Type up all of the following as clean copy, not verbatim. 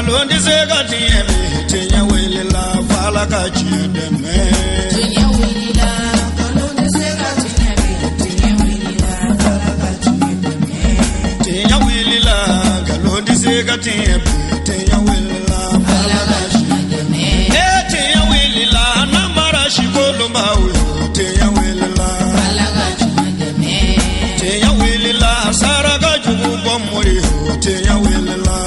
galon di se ga tiye me tinya wele la fala ka chide me tinya wele la galon di se ga tiye me tinya wele la fala ka chide me tinya wele la galon di se ga tiye me tinya wele la fala ka chide me tinya wele la namara shikolo mawe tinya wele la fala ka chide me tinya wele la sara ga jubu bomori tinya wele la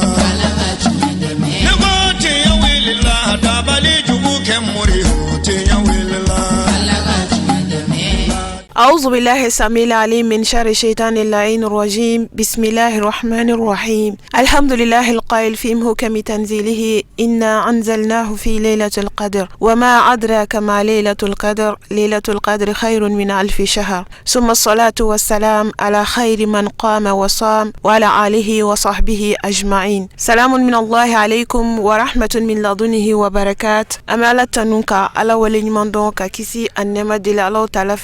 أعوذ بالله السميع العليم من شر الشيطان اللعين الرجيم بسم الله الرحمن الرحيم الحمد لله القائل في محكم تنزيله إنا أنزلناه في ليلة القدر وما أدراك ما ليلة القدر ليلة القدر خير من 1000 شهر ثم الصلاة والسلام على خير من قام وصام وعلى آله وصحبه أجمعين سلام من الله عليكم ورحمة من لدنه وبركات أمالة تنونك على ولي من دونك كيسي أنما دل الله تعالى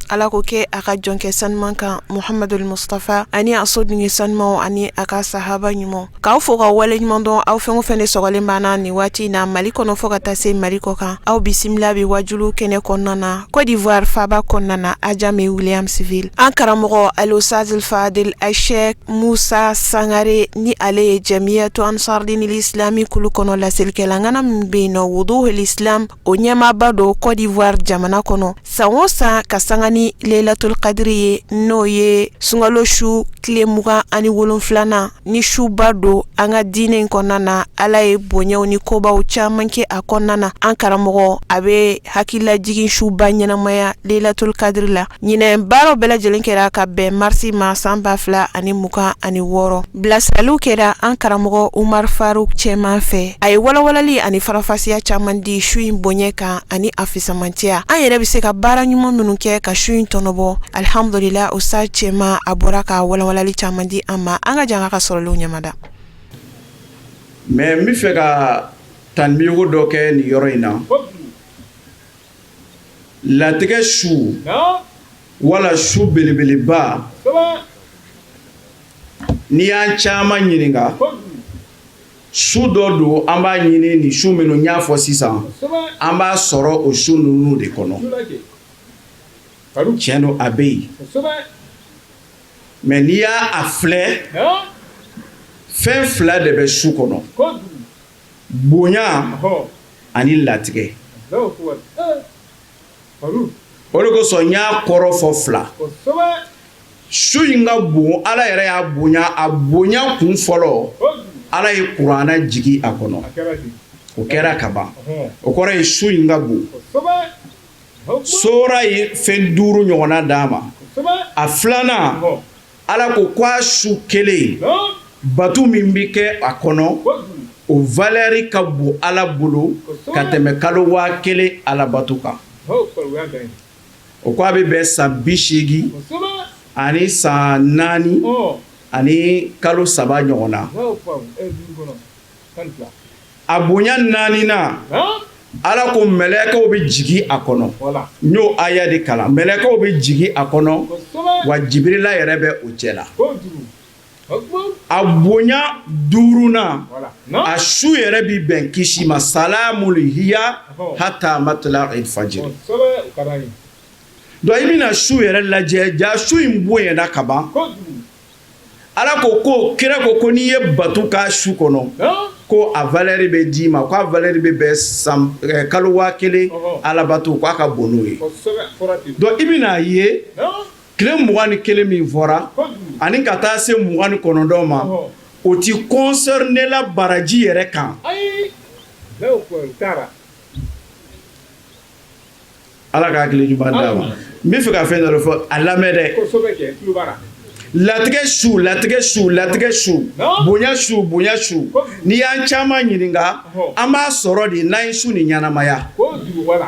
ala ko ke aka jonke sanman kan Muhammadul Mustafa ani asod ni sanman ani aka sahaba nyumo ka fo ka wale nyumo don aw fengo fene sogale bana ni wati na mali kono fo ka tase mali ko kan aw bisimila bi wajulu kene konnana Côte d'Ivoire faba konnana Adjamé William Civil an karamogo al-Ustaz al-Fadil Sheikh Moussa Sangare ni ale jamiyatu ansar dinil islami kulu kono la selkelangana mbino wuduh al-islam o nyama bado Côte d'Ivoire jamana kono sawosa kasangani Laylatul Qadri no ye sungalo shu kile muga ani wolonflana ni shu bado anga dine konana ala e bonyaw ni koba u chamanke akonana ankara mogo abe hakila jigin shu banyana maya Laylatul Qadri la nyine baro bela jelenkera ka be marsi ma samba fla ani muga ani woro blasalu kera ankara mogo Umar Farouk Cheman fe ay wala li ani farafasiya chamandi shu bonyeka ani afisamantia ayere bise ka bara nyumo nunuke ka shu tonobo alhamdulillah Ustaz Chema aboraka wala li chamandi ama anga janga ka solo nyamada mais mi fe ka tan mi go doke ni yoroina la tege shu wala shu belebele ba ni an chama nyininga shu dodo amba nyini ni shu meno nyafo sisan amba soro o shu nunu de kono Tieno Abbey. Mais il y a un fleur, fin fleur de Beshukono. Bonya, ani latge. Ologo sonya koro fo fla. Shuyinga bo ala yere ya bonya kun folo. Ala yi Qur'ana jigi akono. O kera kaba. O kora yi shuyinga bo. Sora yi fen duru nyona dama aflana ala ko kwa shu kele batu mimbike akono o valeri kabu ala bulu kateme kalowa kele ala batuka o kwa be sa bishigi ani sa nani ani kalo saba nyona abunya nani na ala ko melekaw be jigi akono nyo aya de kala melekaw be jigi akono wa jibrila yere be o cela abonya duruna ashu yere bi ben kishima salamul hiya hatta matla'il fajr do imina shu yere laje ja shu imboye na kaba ala ko kira ko ni ye batuka shu kono ko a valeri be dima ko a valeri be sam kalwa kele ala batu ko aka bonoye do ibina ye kile mugani kele mi fora ani kata se mugani konodo ma o ti concerner la baraji yere kan ala ka kile jubanda ma mi fi ka fen do fo alamede latige shu bonya shu ni an chama nyiringa ama soro di nan shu ni nyanamaya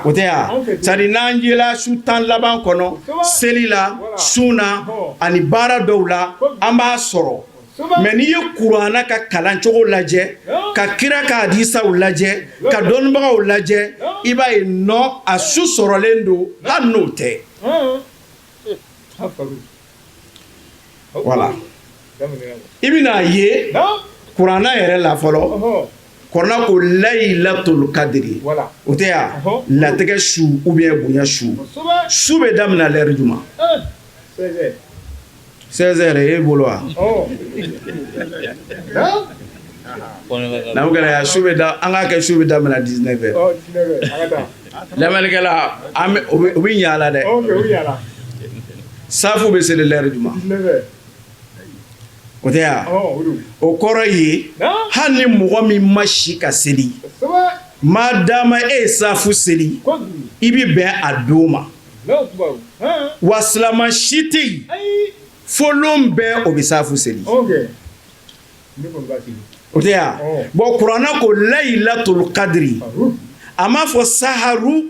oteya sadi nanjila shu tan laban kono selila suna ani bara dawla ama soro mais ni ye Qur'ana ka kalan cogo lajɛ ka kira ka hadisaw lajɛ ka dɔnnibagaw lajɛ i b'a ye non a su sɔrɔlen do hali n'o tɛ voilà i bɛna ye Qur'ana yɛrɛ la fɔlɔ kɔrɔna ko laylatul qadri Voilà. o tɛ ya latigɛ su ou bien bonya su su bɛ daminɛ l'heure juma 16h. 16h e bolo wa Oh. na ko ya su bɛ da an ka kɛ su bɛ daminɛ 19h Oh, 19h. Arrête. lamalikɛla an bɛ o bɛ ɲa la dɛ Oh, oui, là. safu bɛ seli l'heure juma 19h. o tɛ ya Oh, oui. o kɔrɔ ye Non. hali ni mɔgɔ min ma si ka seli Ça va? maa dama e ye safu seli Quoi? i bi bɛn a don ma Non, tu vois. Hein? wa silama si tɛ yen Aïe. fo lon bɛɛ o bɛ safu seli Ok. Ne peux pas dire. o tɛ ya Oh. bɔn kuranna ko laylatul qadri a m'a fɔ saharu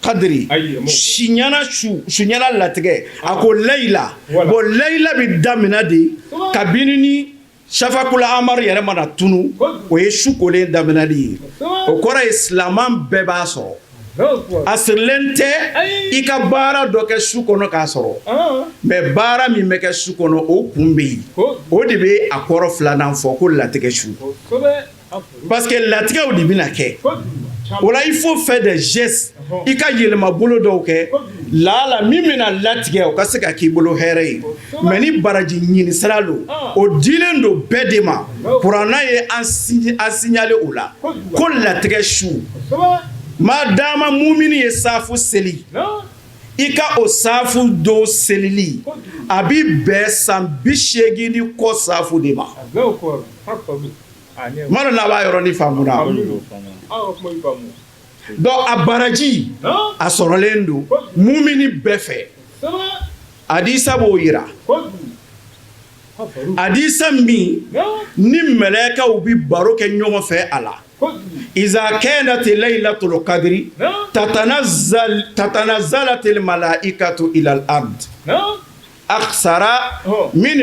qadri Ayi, mo. suɲana latigɛ a ko layla Voilà. bɔn layla bɛ daminɛ de Comment? kabini ni shafakula amadu yɛrɛ mana tunu o ye su kolen daminɛli ye Comment? o kɔrɔ ye silaman bɛɛ b'a sɔrɔ Non, tu vois. a sirilen tɛ Ayi. i ka baara dɔ kɛ su kɔnɔ k'a sɔrɔ Ah. mɛ baara min bɛ kɛ su kɔnɔ o kun bɛ yen Quoi? o de bɛ a kɔrɔ filanan fɔ ko latigɛ su Ça va? parce que latigɛw de bɛna kɛ Quoi? o la il faut faire des gestes i ka yɛlɛma bolo dɔw kɛ laala min bɛna latigɛ o ka se ka k'i bolo hɛrɛ ye mɛ ni baraji ɲini sira lo o dilen don bɛɛ de ma kuranna ye an signalé o la ko latigɛ su Ça va? maa dama mumini ye safu seli Non? i ka o safu do selili a bi bɛn san 80 ni kɔ safu de ma Non, quoi? Pas comme. Ah, non. ma dɔn n'a b'a yɔrɔnin faamuna Ah, comment il va mourir? donc a baraji Non? a sɔrɔlen don mumini bɛɛ fɛ Ça va? hadisa b'o yira Quoi? Ah, Farouk. hadisa min Non? ni mɛlɛkɛw bi baro kɛ ɲɔgɔn fɛ a la Quoi? iza kanat laylatul qadri Non? tatanazzalat al malaikatu ila al ard Non? aksara Oh. min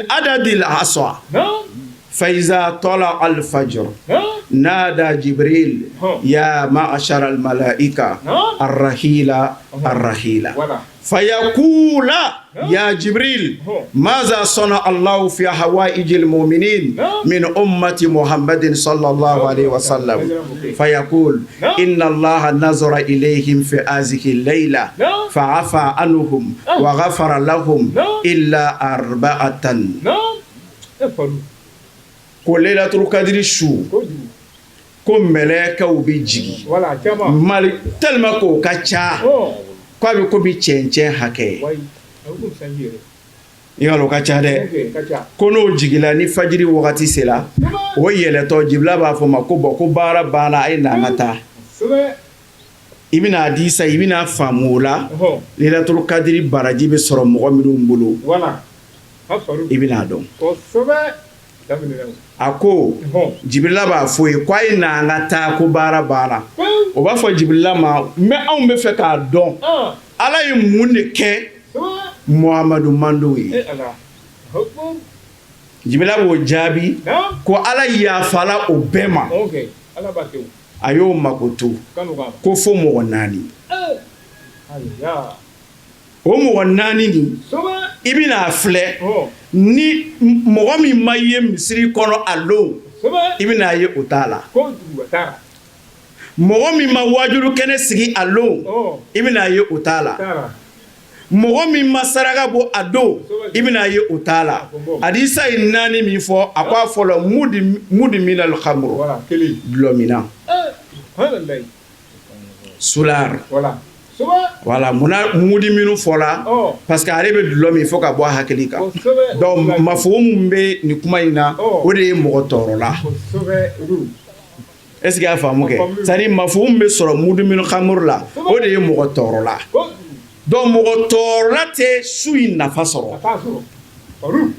adadil aswa Non? فإذا طلع الفجر Non? نادى جبريل Oh. يا معشر الملائكة Non? الرحيل Voilà. فيقول يا جبريل ماذا صنع الله في حوائج المؤمنين من أمة محمد صلى الله عليه وسلم فيقول إن الله نظر إليهم في هذه الليلة فعفى عنهم وغفر لهم إلا 4 Non? Farouk. ko laylatul qadri su ko mɛlɛkɛw bɛ jigi Voilà, tiens-moi. mali tellement ko ka ca Oh. ko a bɛ ko bi cɛncɛn hakɛ Oui. Ah, vous me sentez. i y'a dɔn o ka ca dɛ Ok, Kacha. ko n'o jigila ni fajiri wagati sera o yɛlɛtɔ jibila b'a fɔ ma ko bɔn ko baara banna a ye na an ka taa Ça va? i bɛna a di sa i bɛna faamu o la Oh. laylatul qadri baraji bɛ sɔrɔ mɔgɔ minnu bolo Voilà. Ah, Farouk. i bɛna a dɔn Oh, ça va? Daminɛ. a ko Oh. jibila b'a fɔ ye ko a ye na an ka taa ko baara banna Oh. o b'a fɔ jibila ma mɛ anw bɛ fɛ k'a dɔn Ah. ala ye mun de kɛ Ça va? muhamadu mandow ye Eh, Allah. Oh. jibila b'o jaabi Non? ko ala yafala o bɛɛ ma Ok. Allah bateu. a y'o mako to Kanu kama. ko fo mɔgɔ 4 Eh. Aïe, ya. o mɔgɔ 4 nin Ça va? i bɛna filɛ Oh. ni mɔgɔ min ma ye misiri kɔnɔ a lon Ça va? i bɛna ye o t'a la Ko dugu tara. mɔgɔ min ma wajulu kɛnɛ sigi a lon Oh. i bɛna ye o t'a la Tara. mɔgɔ min ma saraka bɔ a don i bɛna ye o t'a la hadisa ye 4 min fɔ a ko a fɔlɔ mudi minal khamru Voilà, kele. dulɔmina Eh. Subhanallah. sular Voilà. Ça va? wala munna mudi minnu fɔla Oh. parce que ale bɛ dulɔ min fɔ ka bɔ a hakili kan Oh, ça va? donc mafhumu min bɛ nin kuma in na o de ye mɔgɔ tɔɔrɔla Oh, ça va? Rou. est ce que y'a faamu kɛ c'est à dire mafhumu bɛ sɔrɔ mudi minnu khamru la o de ye mɔgɔ tɔɔrɔla Oh. donc mɔgɔ tɔɔrɔla tɛ su in nafa sɔrɔ Attention. Farouk.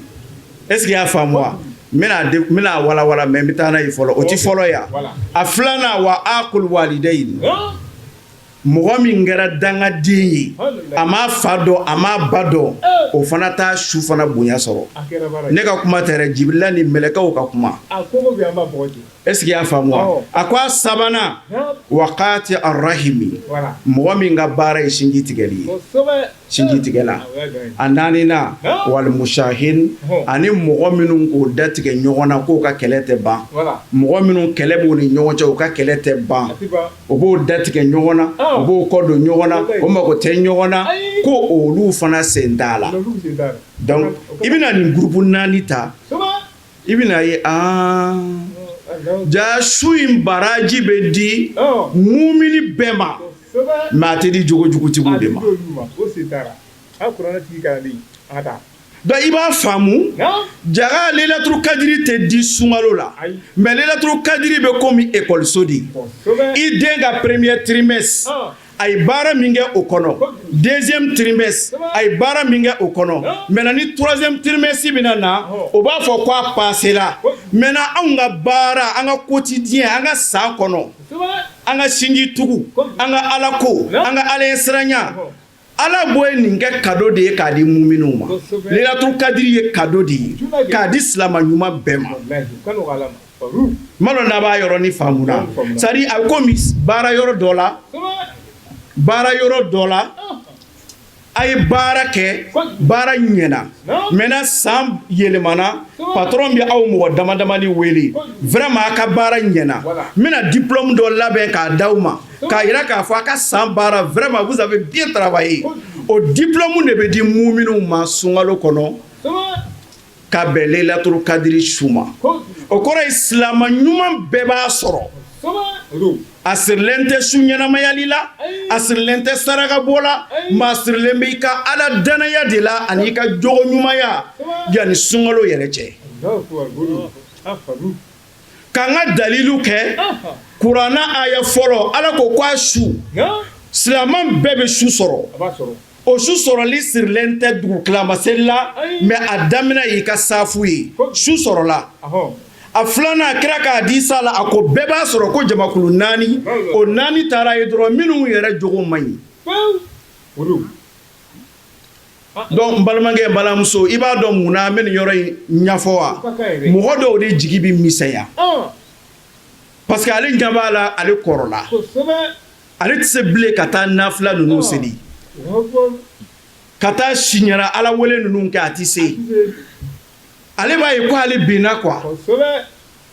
est ce que y'a faamu wa n bɛna walawala mais n bɛ taa n'a ye fɔlɔ o ti fɔlɔ ya Voilà. a filanan wa aqul walidayn Hein? mɔgɔ min kɛra dangaden ye a m'a fa dɔn a m'a ba dɔn o fana t'a su fana bonya sɔrɔ A kɛra baara ye. ne ka kuma tɛ dɛ jibirila ni mɛlɛkɛw ka kuma A ko bɛ an b'a bɔgɔ di. est ce que y'a faamu wa a ko a sabanan Hein? waqati arrahimi Voilà. mɔgɔ min ka baara ye sinji tigɛli ye Oh, ça va? sinji tigɛ la a naanina wal mushahin ani mɔgɔ minnu k'o datigɛ ɲɔgɔn na k'o ka kɛlɛ tɛ ban mɔgɔ minnu kɛlɛ b'u ni ɲɔgɔn cɛ o ka kɛlɛ tɛ ban o b'o datigɛ ɲɔgɔn na o b'o kɔ don ɲɔgɔn na o mago tɛ ɲɔgɔn na ko olu fana sen t'a la donc i bɛna nin groupe 4 ta i bɛna ye ja su in baraji bɛ di mumini bɛɛ ma mais a tɛ di jogojugutigiw de ma donc i b'a faamu jaga Laylatul Kadiri tɛ di sunkalo la mais Laylatul Kadiri bɛ komi école de i den ka premier trimestre a ye baara min kɛ o kɔnɔ deuxième trimestre a ye baara min kɛ o kɔnɔ maintenant ni troisième trimestre bɛna na o b'a fɔ ko a passé la maintenant anw ka baara an ka quotidien an ka san kɔnɔ an ka sinji tugu an ka ala ko an ka ala siranya ala bɔ ye nin kɛ cadeau de ye k'a di muminunw ma Laylatul Kadiri ye cadeau de ye k'a di silama ɲuman bɛɛ ma malo n'a b'a yɔrɔnin faamuna c'est à dire a bɛ komi baara yɔrɔ dɔ la a ye baara kɛ baara ɲɛna maintenant san yɛlɛmana patron bɛ aw mɔgɔ dama damani wele vraiment a ka baara ɲɛna n bɛna diplôme dɔ labɛn k'a d'aw ma k'a yira k'a fɔ a ka san baara vraiment vous avez bien travaillé o diplôme de bɛ di muminunw ma sunkalo kɔnɔ ka bɛn Laylatul Kadiri su ma o kɔrɔ ye silama ɲuman bɛɛ b'a sɔrɔ a sirilen tɛ su ɲɛnamayali la a sirilen tɛ saraka bɔ la maa sirilen bɛ i ka ala danaya de la ani i ka jogo ɲumanya yanni sunkalo yɛrɛ cɛ k'an ka dalilu kɛ kuranna aya fɔlɔ ala ko k'a su silaman bɛɛ bɛ su sɔrɔ o su sɔrɔli sirilen tɛ dugu tilamaseli la mais a daminɛ y'i ka safu ye su sɔrɔla a filanan kira k'a di sa la a ko bɛɛ b'a sɔrɔ ko jamakulu 4 o 4 taara ye dɔrɔn minnu yɛrɛ jogo man ɲi donc n balimakɛ balamuso i b'a dɔn munna n bɛ nin yɔrɔ in ɲɛfɔ wa mɔgɔ dɔw de jigi bɛ misɛnya parce que ale ɲɛ b'a la ale kɔrɔla ale tɛ se bilen ka taa nafila ninnu seli ka taa siɲɛra ala wele ninnu kɛ a tɛ se ale b'a ye ko ale binna quoi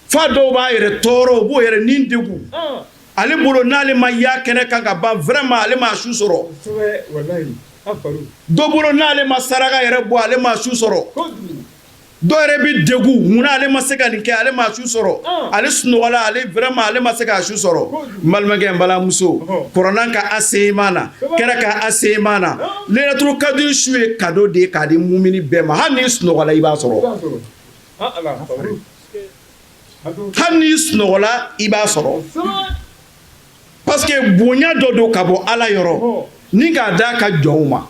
fa dɔw b'a yɛrɛ tɔɔrɔ u b'o yɛrɛ nin degun ale bolo n'ale ma y'a kɛnɛ kan ka ban vraiment ale ma su sɔrɔ dɔ bolo n'ale ma saraka yɛrɛ bɔ ale ma su sɔrɔ dɔ yɛrɛ bɛ degun munna ale ma se ka nin kɛ ale ma su sɔrɔ ale sunɔgɔla ale vraiment ale ma se ka su sɔrɔ n balimakɛ n balamuso kuranna ka enseignement na kɛra ka enseignement na Laylatul Kadiri su ye cadeau de ye k'a di mumini bɛɛ ma hali n'i sunɔgɔla i b'a sɔrɔ hali n'i sunɔgɔla i b'a sɔrɔ parce que bonya dɔ don ka bɔ ala yɔrɔ ni k'a da ka jɔnw ma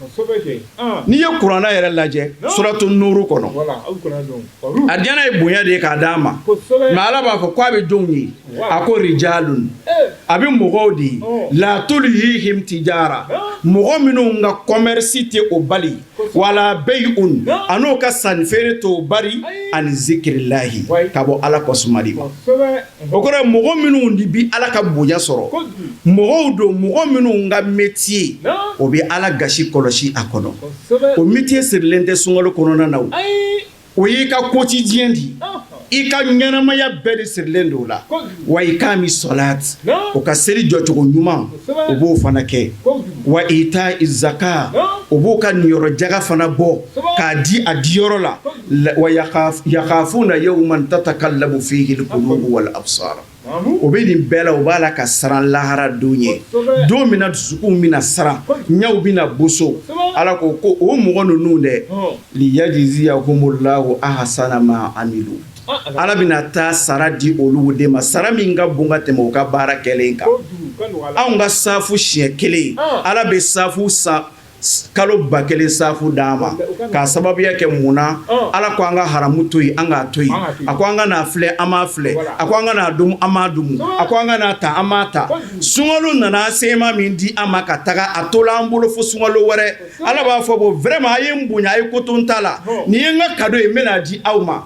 n'i ye kuranna yɛrɛ lajɛ suratu nuru kɔnɔ a diɲɛna ye bonya de ye k'a d'a ma mais ala b'a fɔ ko a bɛ jɔnw ye a ko rijalun a bɛ mɔgɔw de ye la tulhihim tijara mɔgɔ minnu ka commerce tɛ o bali wala bay'un an'o ka sanni feere t'o bari ani zikirillahi ka bɔ ala kɔsumali ma o kɔrɔ mɔgɔ minnu de bi ala ka bonya sɔrɔ mɔgɔw don mɔgɔ minnu ka métier o bɛ ala gasi kɔlɔsi a kɔnɔ o métier sirilen tɛ sunkalo kɔnɔna na o y'i ka quotidien di i ka ɲɛnamaya bɛɛ de sirilen don o la wa i k'a mi sɔlat o ka seli jɔcogo ɲuman o b'o fana kɛ wa i ta zaka o b'o ka niyɔrɔ jaga fana bɔ k'a di a diyɔrɔ la wa yakhafuna yawman tatakallamu fihi alqulubu wal absar o bɛ nin bɛɛ la o b'a la ka saran lahara don ye don min na dusukun bɛna saran ɲɛw bɛna boso ala ko o mɔgɔ ninnu dɛ liyajziyahumullahu ahsana ma amilu ala bɛna taa sara di olu de ma sara min ka bon ka tɛmɛ u ka baara kɛlen kan anw ka safu siɲɛ kelen ala bɛ safu kalo 1000 safu d'a ma k'a sababuya kɛ mun na ala ko an ka haramu to yen an k'a to yen a ko an ka n'a filɛ an m'a filɛ a ko an ka n'a dumu an m'a dumu a ko an ka n'a ta an m'a ta sunkalo nana sema min di an ma ka taga a tola an bolo fo sunkalo wɛrɛ ala b'a fɔ bon vraiment a ye n bonya a ye ko to n ta la nin ye n ka cadeau ye n bɛna di aw ma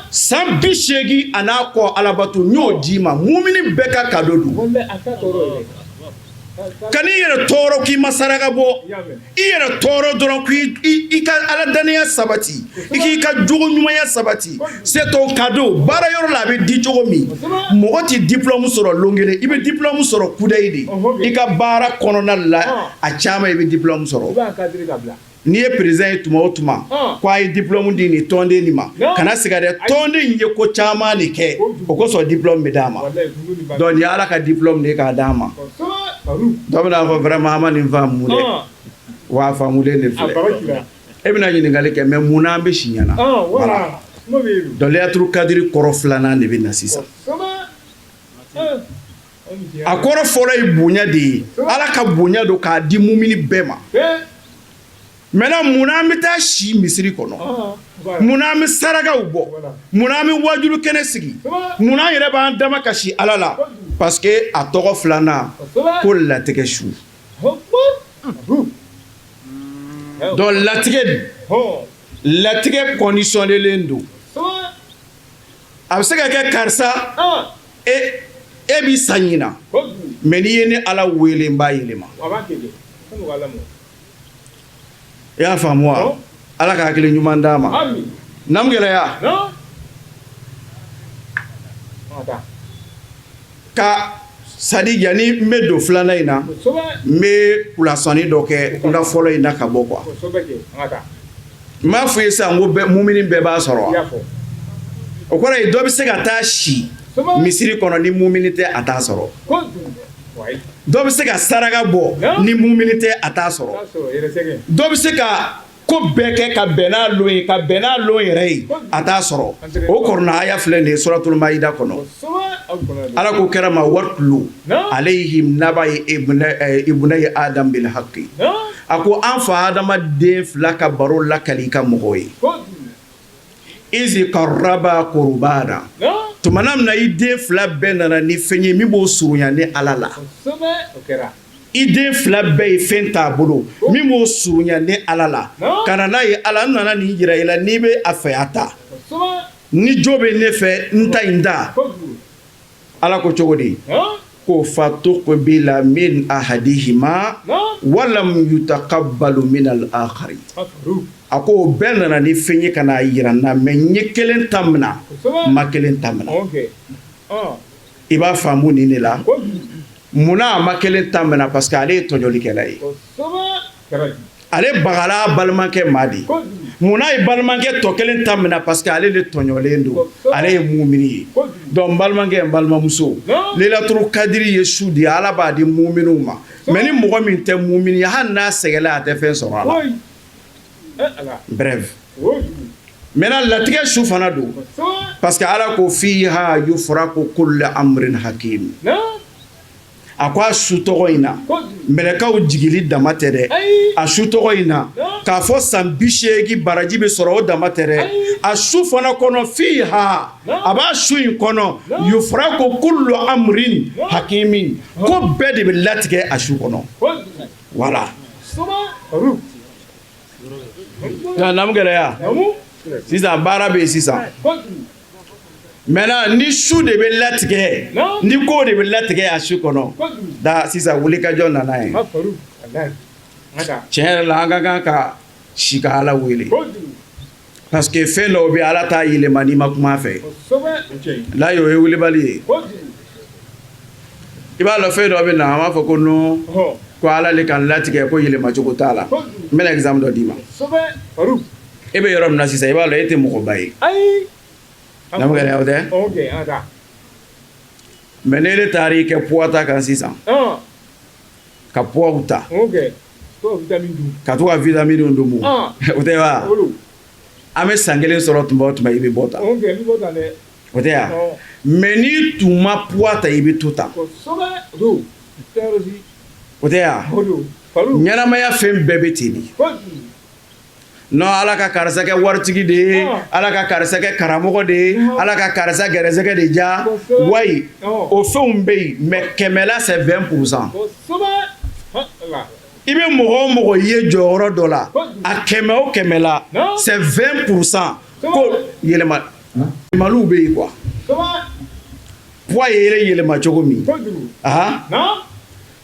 san 80 a n'a kɔ alabato n y'o d'i ma mumini bɛɛ ka cadeau don Kani yɛrɛ tɔɔrɔ k'i ma saraka bɔ I yɛrɛ tɔɔrɔ dɔrɔn k'i ka aladaniya sabati I k'i ka jogo ɲumanya sabati c'est ton cadeau baara yɔrɔ la a bɛ di cogo min mɔgɔ tɛ diplôme sɔrɔ lon kelen I bɛ diplôme sɔrɔ kudayi de I ka baara kɔnɔna la a caman I bɛ diplôme sɔrɔ n'i ye président ye tuma o tuma ko a ye diplôme di nin tɔnden nin ma kana siga dɛ tɔnden in ye ko caman de kɛ o kosɔn diplôme bɛ d'a ma donc nin ye Ala ka diplôme de ye k'a d'a ma dɔ bɛna fɔ vraiment an ma nin faamu dɛ wa a faamulen de filɛ e bɛna ɲininkali kɛ mais mun na an bɛ si ɲɛna voilà donc laylatul kadiri kɔrɔ filanan de bɛ na sisan a kɔrɔ fɔlɔ ye bonya de ye Ala ka bonya don k'a di mumini bɛɛ ma maintenant mun na an bɛ taa si misiri kɔnɔ mun na an bɛ sarakaw bɔ mun na an bɛ wajulu kɛnɛ sigi mun na an yɛrɛ b'an dama kasi Ala la parce que a tɔgɔ filanan ko latigɛ su donc latigɛ conditionnelen don a bɛ se ka kɛ karisa e b'i sa ɲina mais n'i ye ni Ala wele n b'a yɛlɛma I y'a faamu wa Ala ka hakili ɲuman d'a ma na mu gɛlɛya ka sadi yani n bɛ don filanan in na n bɛ kulasɔnni dɔ kɛ kunda fɔlɔ in na ka bɔ quoi n m'a fɔ i ye sisan ko mumini bɛɛ b'a sɔrɔ wa o kɔrɔ ye dɔ bɛ se ka taa si misiri kɔnɔ ni mumini tɛ a t'a sɔrɔ dɔ bɛ se ka saraka bɔ ni mumini tɛ a t'a sɔrɔ dɔ bɛ se ka ko bɛɛ kɛ ka bɛn n'a lon ye ka bɛn n'a lon yɛrɛ ye a t'a sɔrɔ o kɔrɔna aya filɛ nin ye suratul maida kɔnɔ Ala ko kɛra ma watlu alayhim naba'i ibnai adam bil haqqi a ko an fa adamaden fila ka baro lakali ka mɔgɔw ye izi qarraba qurbana tumana min na I den fila bɛɛ nana ni fɛn ye min b'o surunya ni Ala la I den fila bɛɛ ye fɛn t'a bolo min b'o surunya ni Ala la ka na n'a ye Ala n nana nin jira I la n'i bɛ a fɛ a ta ni jo bɛ ne fɛ n ta in da Ala ko cogo di ko fatuqbila min ahadihima walam yutaqabbalu min al-akhari a ko o bɛɛ nana ni fɛn ye ka n'a yira n na mais n ye kelen ta mina n ma kelen ta mina I b'a faamu nin de la munna a ma kelen ta mina parce que ale ye tɔɲɔlikɛla ye ale bagala balimakɛ ma di munna ye balimakɛ tɔ kelen ta mina parce que ale de tɔɲɔlen don ale ye mumini ye donc n balimakɛ n balimamuso laylatul kadiri ye su di Ala b'a di muminiw ma mais ni mɔgɔ min tɛ mumini ye hali n'a sɛgɛla a tɛ fɛn sɔrɔ a la bref maintenant latigɛ su fana don parce que Ala ko fiha yufraqu kullu amrin hakim a ko a su tɔgɔ in na mɛlɛkaw jigili dama tɛ dɛ a su tɔgɔ in na k'a fɔ san 80 baraji bɛ sɔrɔ o dama tɛ dɛ a su fana kɔnɔ fiha a b'a su in kɔnɔ yufraqu kullu amrin hakimin ko bɛɛ de bɛ latigɛ a su kɔnɔ voilà na mu gɛlɛya sisan baara bɛ yen sisan maintenant ni su de bɛ latigɛ ni ko de bɛ latigɛ a su kɔnɔ da sisan wulikajɔ nana ye tiɲɛ yɛrɛ la an ka kan ka si ka Ala wele parce que fɛn dɔw bɛ Ala t'a yɛlɛma n'i ma kuma a fɛ la o ye wulibali ye I b'a dɔn fɛn dɔw bɛ na an b'a fɔ ko non ko Ala le kan latigɛ ko yɛlɛma cogo t'a la n bɛna exemple dɔ d'i ma e bɛ yɔrɔ min na sisan I b'a dɔn e tɛ mɔgɔba ye na mu gɛlɛya o tɛ mais n'e taara I kɛ poids ta kan sisan ka poids ta ka to ka vitamine dun o tɛ wa an bɛ san kelen sɔrɔ tuma o tuma I bɛ bɔ ta o tɛ ya mais n'i tun ma poids ta I bɛ to ta o tɛ ya ɲɛnamaya fɛn bɛɛ bɛ ten de non Ala ka karisa kɛ waritigi de ye Ala ka karisa kɛ karamɔgɔ de ye Ala ka karisa gɛrɛsɛgɛ de ja wayi o fɛnw bɛ yen mais kɛmɛla c'est 20% I bɛ mɔgɔ o mɔgɔ ye jɔyɔrɔ dɔ la a kɛmɛ o kɛmɛ la c'est 20% ko yɛlɛmaliw bɛ yen quoi poids ye yɛlɛma cogo min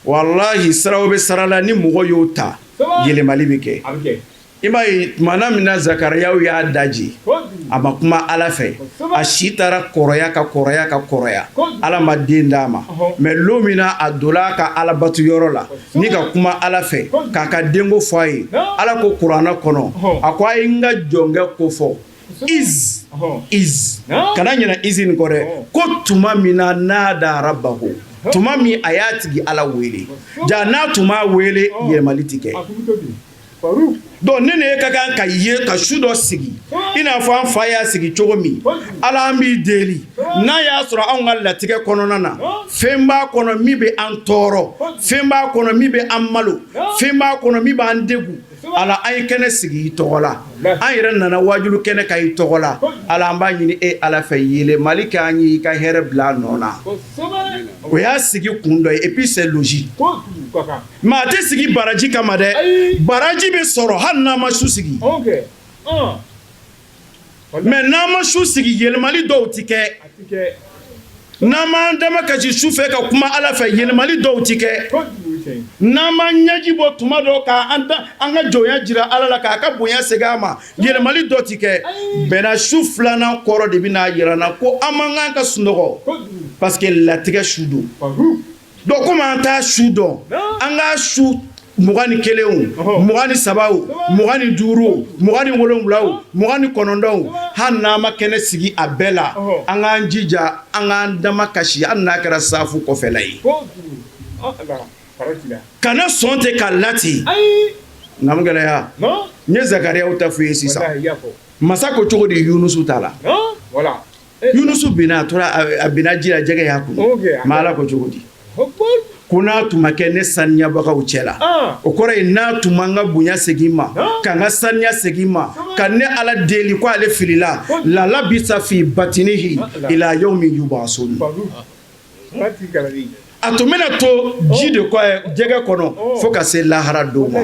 wallahi saraw be sarala ni mɔgɔ y'o ta yɛlɛmali bɛ kɛ i b'a ye tumana min na Zakariyaw y'a daji a ma kuma Ala fɛ a si taara kɔrɔya ka kɔrɔya ka kɔrɔya Ala ma den d'a ma mais lo min na a donna ka Ala batu yɔrɔ la ni ka kuma Ala fɛ k'a ka denko fɔ a ye Ala ko Kurana kɔnɔ a ko a ye n ka jɔnkɛ ko fɔ is kana ɲinɛ izini kɔ dɛ ko tuma min na n'a da Rabbahu tuma min a y'a tigi Ala wele ja n'a tun m'a wele yɛlɛmali tɛ kɛ donc ne e ka kan ka ye ka su dɔ sigi i n'a fɔ an fa y'a sigi cogo min Ala an b'i deli n'a y'a sɔrɔ anw ka latigɛ kɔnɔna na fɛn b'a kɔnɔ min bɛ an tɔɔrɔ fɛn b'a kɔnɔ min bɛ an malo fɛn b'a kɔnɔ min b'an degun Ala an ye kɛnɛ sigi i tɔgɔ la an yɛrɛ nana wajulu kɛnɛ ka i tɔgɔ la Ala an b'a ɲini e Ala fɛ yɛlɛmali k'an ye i ka hɛrɛ bila a nɔ na o y'a sigi kun dɔ ye et puis c'est logique mais a tɛ sigi baraji kama dɛ baraji bɛ sɔrɔ hali n'a ma su sigi mais n'a ma su sigi yɛlɛmali dɔw tɛ kɛ n'an m'an dama kasi su fɛ ka kuma Ala fɛ yɛlɛmali dɔw tɛ kɛ n'an m'an ɲɛji bɔ tuma dɔ k'an ka jɔnya jira Ala la k'a ka bonya segin a ma yɛlɛmali dɔ tɛ kɛ bɛnna su filanan kɔrɔ de bɛna yira n na ko an man kan ka sunɔgɔ parce que latigɛ su don donc komi an t'a su dɔn an k'a su 21 23 25 27 29 hali n'an ma kɛnɛ sigi a bɛɛ la an k'an jija an k'an dama kasi hali n'a kɛra safu kɔfɛla ye kana sɔn tɛ ka lati nka mun gɛlɛya n ye Zakariyaw ta fɔ ye sisan masa ko cogo di Yunusu ta la Yunusu binna a tora a binna ji la jɛgɛ y'a kun mais Ala ko cogo di ko n'a tun ma kɛ ne saniyabagaw cɛ la o kɔrɔ ye n'a tun ma n ka bonya segin ma ka n ka saniya segin ma ka ne Ala deli ko ale filila la labisa fi batinihi ila yawmi yub'asun a tun bɛna to ji de jɛgɛ kɔnɔ fo ka se lahara don ma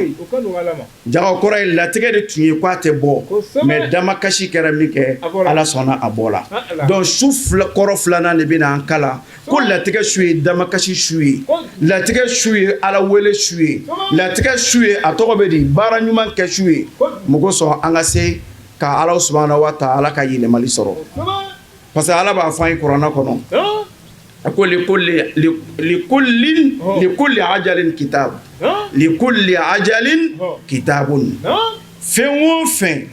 jaga kɔrɔ ye latigɛ de tun ye k'a tɛ bɔ mais damakasi kɛra min kɛ Ala sɔnna a bɔ la donc su kɔrɔ filanan de bɛna an kalan ko latigɛ su ye damakasi su ye latigɛ su ye Ala wele su ye latigɛ su ye a tɔgɔ bɛ di baara ɲuman kɛ su ye mɔgɔ sɔn an ka se ka Ala subhanahu wa ta'ala ka yɛlɛmali sɔrɔ parce que Ala b'a fɔ an ye Kurana kɔnɔ ko likulli ajalin kitab likulli ajalin kitabun fɛn o fɛn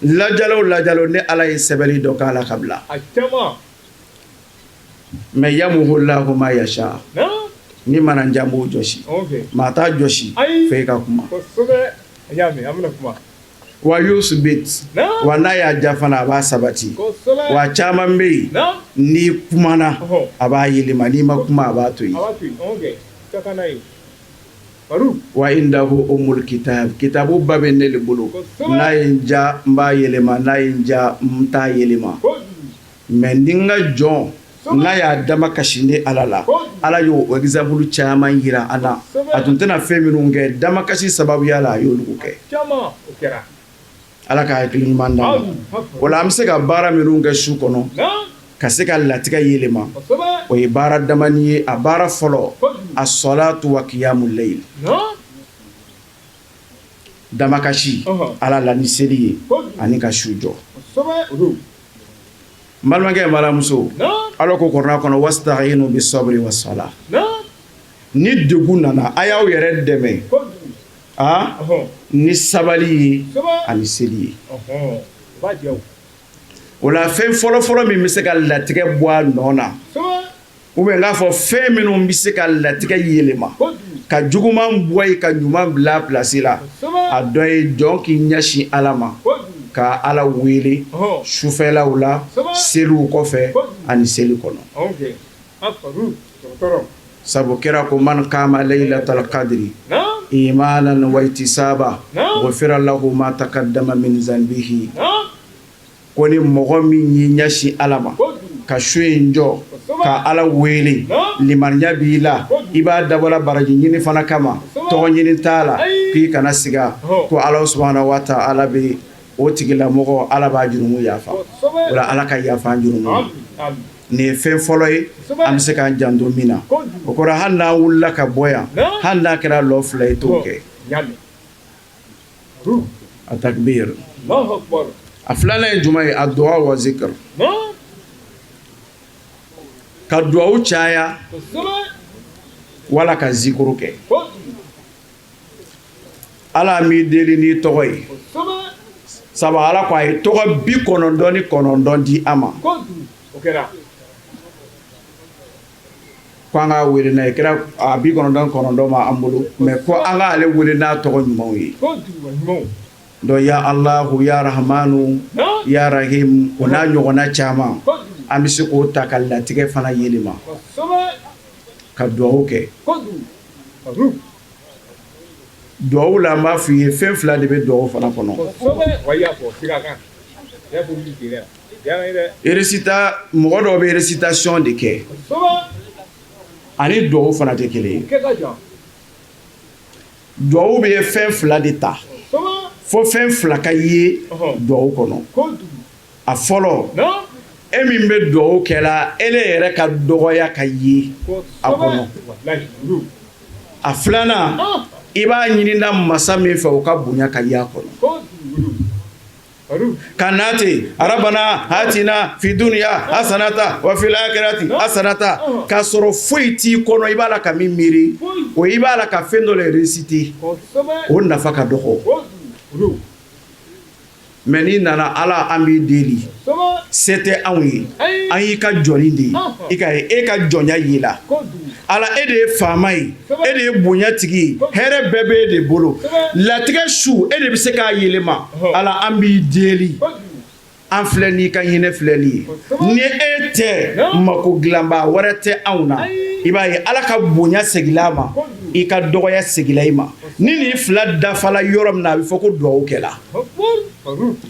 lajalo ne Ala ye sɛbɛnni dɔ k'a la ka bila mais yamuhu Allahu ma yasha ni mananja b'o jɔsi maa t'a jɔsi fo i ka kuma wa Yusu bit wa n'a y'a ja fana a b'a sabati wa caman bɛ yen n'i kumana a b'a yɛlɛma n'i ma kuma a b'a to yen wa indahu umul kitabu ba bɛ ne de bolo n'a ye n ja n b'a yɛlɛma n'a ye n ja n t'a yɛlɛma mais ni n ka jɔn n'a y'a dama kasi ni Ala la Ala y'o exemple caman yira an na a tun tɛna fɛn minnu kɛ dama kasi sababuya la a y'olu kɛ Ala ka hakili ɲuman d'an ma o la an bɛ se ka baara minnu kɛ su kɔnɔ ka se ka latigɛ yɛlɛma o ye baara damani ye a baara fɔlɔ as-salatu wa qiyamul layl damakasi Ala la ni seli ye ani ka su jɔ n balimakɛ n balimamuso Ala ko Kurana kɔnɔ wasta'inu bis-sabri was-salah ni degun nana a y'aw yɛrɛ dɛmɛ ni sabali ye ani seli ye o la fɛn fɔlɔ min bɛ se ka latigɛ bɔ a nɔ na ou bien k'a fɔ fɛn minnu bɛ se ka latigɛ yɛlɛma ka juguman bɔ yen ka ɲuman bila a place la a dɔ ye jɔn k'i ɲɛsin Ala ma ka Ala wele sufɛlaw la seliw kɔfɛ ani seli kɔnɔ sabu kɛra ko man kama laylatal qadri imanan wa ihtisaba ghufira lahu ma taqaddama min zanbihi ko ni mɔgɔ min y'i ɲɛsin Ala ma ka su in jɔ ka Ala wele limaniya b'i la i b'a dabɔla baraji ɲini fana kama tɔgɔ ɲini t'a la k'i kana siga ko Ala subhanahu wa ta'ala bɛ o tigilamɔgɔ Ala b'a jurumu yafa o la Ala ka yafa an jurumu ni fɛn fɔlɔ ye an bɛ se k'an janto min na o kɔrɔ hali n'an wulila ka bɔ yan hali n'a kɛra lɔ fila ye t'o kɛ a takbir a filanan ye jumɛn ye a du'a wa zikr ka duwawu caya wala ka zikuru kɛ ala m'i deli n'i tɔgɔ ye sabu ala ko a ye tɔgɔ 99 di a ma ko an ka wele n'a ye kɛra a 99 ma an bolo mais ko an ka ale wele n'a tɔgɔ ɲumanw ye donc ya Allahu ya Rahmanu ya Rahim o n'a ɲɔgɔnna caman an bɛ se k'o ta ka latigɛ fana yelema ka duwawu kɛ duwawu la an b'a f'i ye fɛn fila de bɛ duwawu fana kɔnɔ mɔgɔ dɔw bɛ récitation de kɛ ani duwawu fana tɛ kelen ye duwawu bɛ fɛn fila de ta fo fɛn fila ka ye duwawu kɔnɔ a fɔlɔ e min bɛ duwawu kɛla ele yɛrɛ ka dɔgɔya ka ye a kɔnɔ a filanan i b'a ɲinina masa min fɛ o ka bonya ka ye a kɔnɔ ka na ten arabana hatina fi dunya hasanata wa fil akhirati hasanata k'a sɔrɔ foyi t'i kɔnɔ i b'a la ka min miiri o i b'a la ka fɛn dɔ le réciter o nafa ka dɔgɔ mais n'i nana ala an b'i deli se tɛ anw ye an y'i ka jɔnni de ye i ka ye e ka jɔnya ye la ala e de ye faama ye e de ye bonya tigi ye hɛrɛ bɛɛ b'e de bolo latigɛ su e de bɛ se k'a yɛlɛma ala an b'i deli an filɛ n'i ka hinɛ filɛli ye ni e tɛ mako dilanba wɛrɛ tɛ anw na i b'a ye ala ka bonya segila a ma i ka dɔgɔya segila i ma ni nin fila dafala yɔrɔ min na a bɛ fɔ ko duwawu kɛla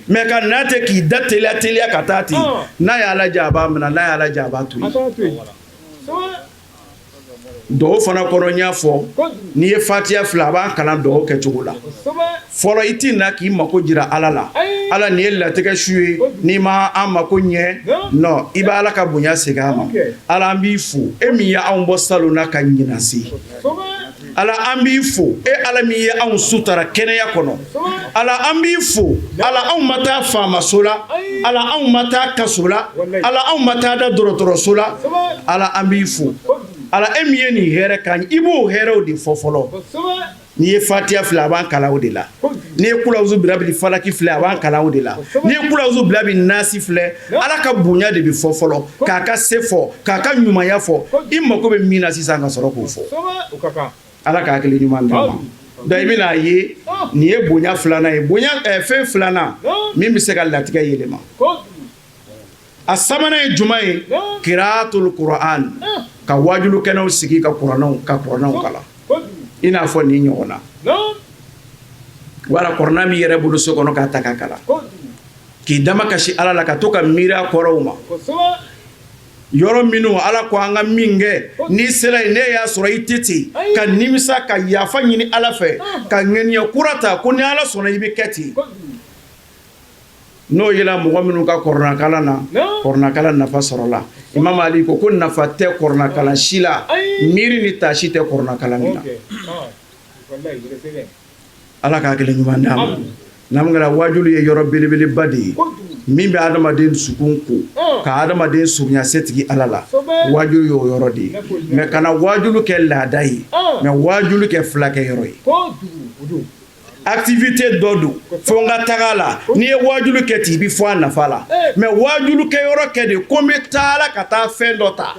mais ka na tɛ k'i da teliya ka taa ten n'a y'a lajɛ a b'a minɛ n'a y'a lajɛ a b'a to yen duwawu fana kɔrɔ n y'a fɔ n'i ye fatiya fila a b'an kalan duwawu kɛcogo la fɔlɔ i t'i na k'i mako jira ala la ala nin ye latigɛ su ye n'i ma an mako ɲɛ non i bɛ ala ka bonya segin a ma ala an b'i fo e min ye anw bɔ salon na ka ɲina se ala an b'i fo e ala min ye anw sutara kɛnɛya kɔnɔ ala an b'i fo ala anw ma taa faamaso la ala anw ma taa kaso la ala anw ma taa da dɔgɔtɔrɔso la ala an b'i fo ala e min ye nin hɛrɛ kan i b'o hɛrɛw de fɔ fɔlɔ n'i ye fatiya filɛ a b'an kalan o de la n'i ye kulawuzu birabi falaki filɛ a b'an kalan o de la n'i ye kulawuzu birabi nasi filɛ ala ka bonya de bɛ fɔ fɔlɔ k'a ka se fɔ k'a ka ɲumanya fɔ i mako bɛ min na sisan ka sɔrɔ k'o fɔ ala k'a hakili ɲuman d'a ma donc i bɛn'a ye nin ye bonya filanan ye bonya fɛn filanan min bɛ se ka latigɛ yɛlɛma a sabanan ye jumɛn ye kiraatul Qur'an ka wajulu kɛnɛw sigi ka kuranɛw kalan i n'a fɔ nin ɲɔgɔn na wala kuranɛ min yɛrɛ bolo so kɔnɔ k'a ta ka kalan k'i dama kasi ala la ka to ka miiri a kɔrɔw ma yɔrɔ minnu ala ko an ka min kɛ n'i sera yen ne y'a sɔrɔ i tɛ ten ka nimisa ka yafa ɲini ala fɛ ka ŋaniya kura ta ko ni ala sɔnna i bɛ kɛ ten n'o yela mɔgɔ minnu ka kɔrɔnakalan na kɔrɔnakalan nafa sɔrɔla imam ali ko nafa tɛ kɔrɔnakalan si la miiri ni taasi tɛ kɔrɔnakalan min na ala ka hakili ɲuman d'an ma n'an kɛra wajulu ye yɔrɔ belebeleba de ye min bɛ adamaden dusukun ko ka adamaden surunya setigi ala la wajulu y'o yɔrɔ de ye mais kana wajulu kɛ laada ye mais wajulu kɛ fulakɛ yɔrɔ ye activité dɔ don fo n ka taga la n'i ye wajulu kɛ ten i bɛ fɔ a nafa la mais wajulu kɛ yɔrɔ kɛ de ko n bɛ taa la ka taa fɛn dɔ ta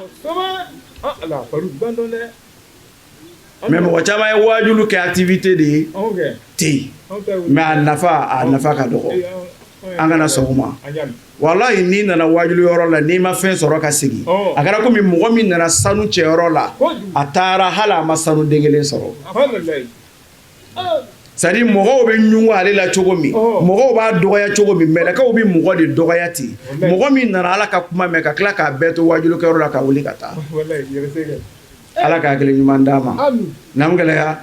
mais mɔgɔ caman ye wajulu kɛ activité de ye ten mais a nafa ka dɔgɔ an kana sɔn o ma walahi n'i nana wajulu yɔrɔ la n'i ma fɛn sɔrɔ ka segin a kɛra komi mɔgɔ min nana sanu cɛyɔrɔ la a taara hali a ma sanu den kelen sɔrɔ c'est à dire mɔgɔw bɛ ɲugun ale la cogo min mɔgɔw b'a dɔgɔya cogo min mɛlɛkɛw bɛ mɔgɔ de dɔgɔya ten mɔgɔ min nana ala ka kuma mɛn ka tila k'a bɛɛ to wajulukɛyɔrɔ la ka wuli ka taa ala ka hakili ɲuman d'a ma n'an gɛlɛya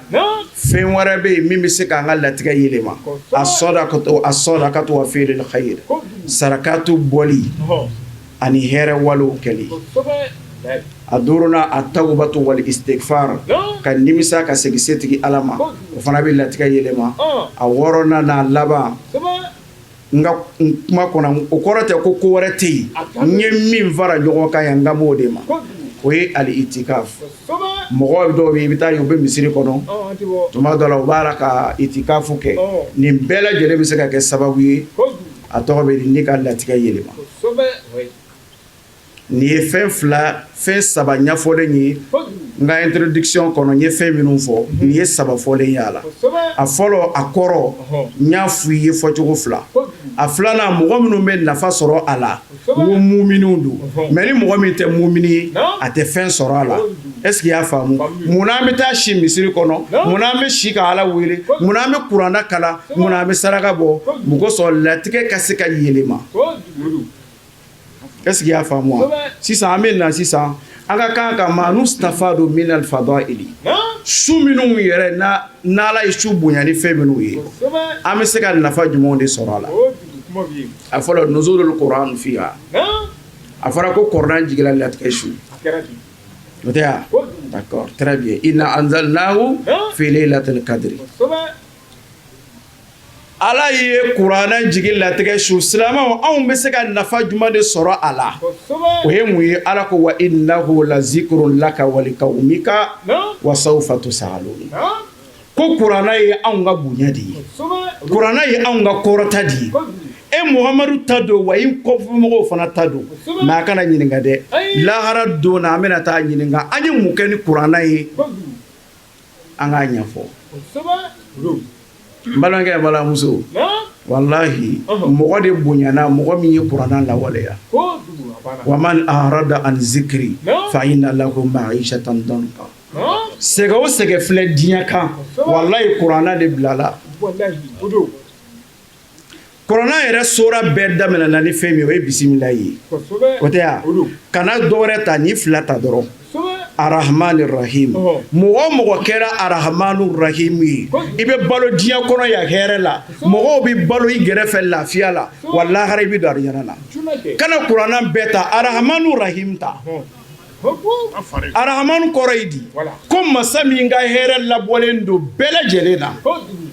fɛn wɛrɛ bɛ yen min bɛ se k'an ka latigɛ yɛlɛma a sɔdakatu wa fi'lil khayr sarakatu bɔli ani hɛrɛ walew kɛli a duurunan a tawbatu wal istighfar ka nimisa ka segin setigi Ala ma o fana bɛ latigɛ yɛlɛma a wɔɔrɔnan n'a laban nga kuma kɔnɔ o kɔrɔ tɛ ko wɛrɛ tɛ yen n ye min fara ɲɔgɔn kan yan n ka m'o de ma o ye al itikaf mɔgɔ dɔw bɛ yen i bɛ taa ye u bɛ misiri kɔnɔ tuma dɔ la u b'a la ka itikafu kɛ nin bɛɛ lajɛlen bɛ se ka kɛ sababu ye a tɔgɔ bɛ di ne ka latigɛ yɛlɛma nin ye fɛn saba ɲɛfɔlen ye n ka introduction kɔnɔ n ye fɛn minnu fɔ nin ye saba fɔlen ye a la a fɔlɔ a kɔrɔ n y'a fɔ i ye fɔcogo fila a filanan mɔgɔ minnu bɛ nafa sɔrɔ a la n ko muminunw don mais ni mɔgɔ min tɛ mumini ye a tɛ fɛn sɔrɔ a la est-ce que i y'a faamu munna an bɛ taa si misiri kɔnɔ munna an bɛ si ka Ala wele munna an bɛ kuranɛ kalan munna an bɛ saraka bɔ mun kosɔn latigɛ ka se ka yɛlɛma est-ce que i y'a faamu wa sisan an bɛ na sisan an ka kan ka ma nustafadu min al-fadaili su minnu yɛrɛ n'Ala ye su bonya ni fɛn minnu ye an bɛ se ka nafa jumɛnw de sɔrɔ a la a fɔlɔ nuzulul Qur'an fiha a fɔra ko Qur'an jigila latigɛ su o tɛ ya d'accord très bien inna anzalnahu fi laylatil qadri Ala ye Qur'an jigi latigɛ su silamɛw anw bɛ se ka nafa jumɛn de sɔrɔ a la o ye mun ye Ala ko wa innahu la zikrun laka wa liqaumika wa sawfa tusalun ko Qur'an ye anw ka bonya de ye Qur'an ye anw ka kɔrɔta de ye e Muhamadu ta don wa i kɔfɛmɔgɔw fana ta don mais a kana ɲininka dɛ lahara don na an bɛna taa ɲininka an ye mun kɛ ni Qur'an ye an k'a ɲɛfɔ n balimakɛ balimamuso wallahi mɔgɔ de bonyana mɔgɔ min ye Qur'an lawaleya wa man arada an zikri fa inna lahu ma'ishatan danka sɛgɛ o sɛgɛ filɛ diɲɛ kan wallahi Qur'an de bilala Qur'an yɛrɛ sura bɛɛ daminɛna ni fɛn min o ye bisimila ye o tɛ ya kana dɔwɛrɛ ta ni fila ta dɔrɔn Arahmanir Rahim mɔgɔ mɔgɔ kɛra Arahmanur Rahim ye i bɛ balo diɲɛ kɔnɔ ya hɛrɛ la mɔgɔw bɛ balo i gɛrɛfɛ lafiya la wallahi i bɛ don arijana la kana Qur'an bɛɛ ta Arahmanur Rahim ta Arahman kɔrɔ ye di ko masa min ka hɛrɛ labɔlen don bɛɛ lajɛlen na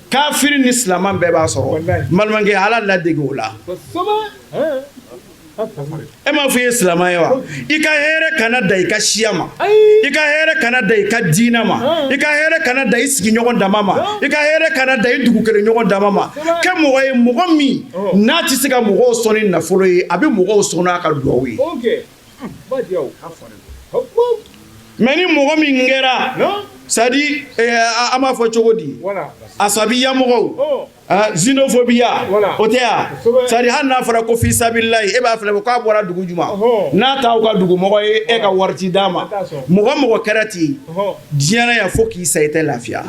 kafiri ni silaman bɛɛ b'a sɔrɔ balimakɛ Ala ladege o la e m'a fɔ i ye silamɛ ye wa i ka hɛrɛ kana da i ka siya ma i ka hɛrɛ kana da i ka diinɛ ma i ka hɛrɛ kana da i sigiɲɔgɔn dama ma i ka hɛrɛ kana da i dugu kelen ɲɔgɔn dama ma kɛ mɔgɔ ye mɔgɔ min n'a tɛ se ka mɔgɔw sɔn ni nafolo ye a bɛ mɔgɔw sɔn n'a ka duwawu ye mais ni mɔgɔ min kɛra c'est à dire an b'a fɔ cogo di asabiya mɔgɔw xénophobie o tɛ ya c'est à dire hali n'a fɔra ko fi sabilillahi e b'a filɛ k'a bɔra dugu jumɛn n'a t'aw ka dugu mɔgɔ ye e ka wari ti d'a ma mɔgɔ mɔgɔ kɛra ten diɲɛ na yan fo k'i sa i tɛ lafiya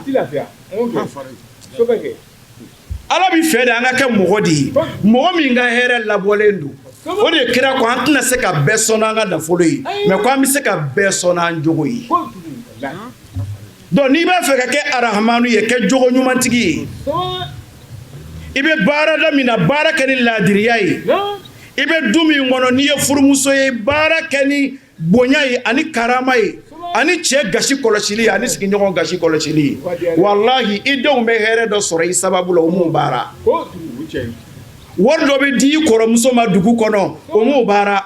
Ala bɛ fɛ de an ka kɛ mɔgɔ de ye mɔgɔ min ka hɛrɛ labɔlen don o de kira ko an tɛna se ka bɛɛ sɔn n'an ka nafolo ye mais ko an bɛ se ka bɛɛ sɔn n'an jogo ye donc n'i b'a fɛ ka kɛ Arahmanu ye kɛ jogo ɲumantigi ye i bɛ baara da min na baara kɛ ni laadiriya ye i bɛ du min kɔnɔ n'i ye furumuso ye baara kɛ ni bonya ye ani karama ye ani cɛ gasi kɔlɔsili ye ani sigiɲɔgɔn gasi kɔlɔsili ye wallahi i denw bɛ hɛrɛ dɔ sɔrɔ i sababu la o mun baara wari dɔ bɛ di i kɔrɔmuso ma dugu kɔnɔ o mun baara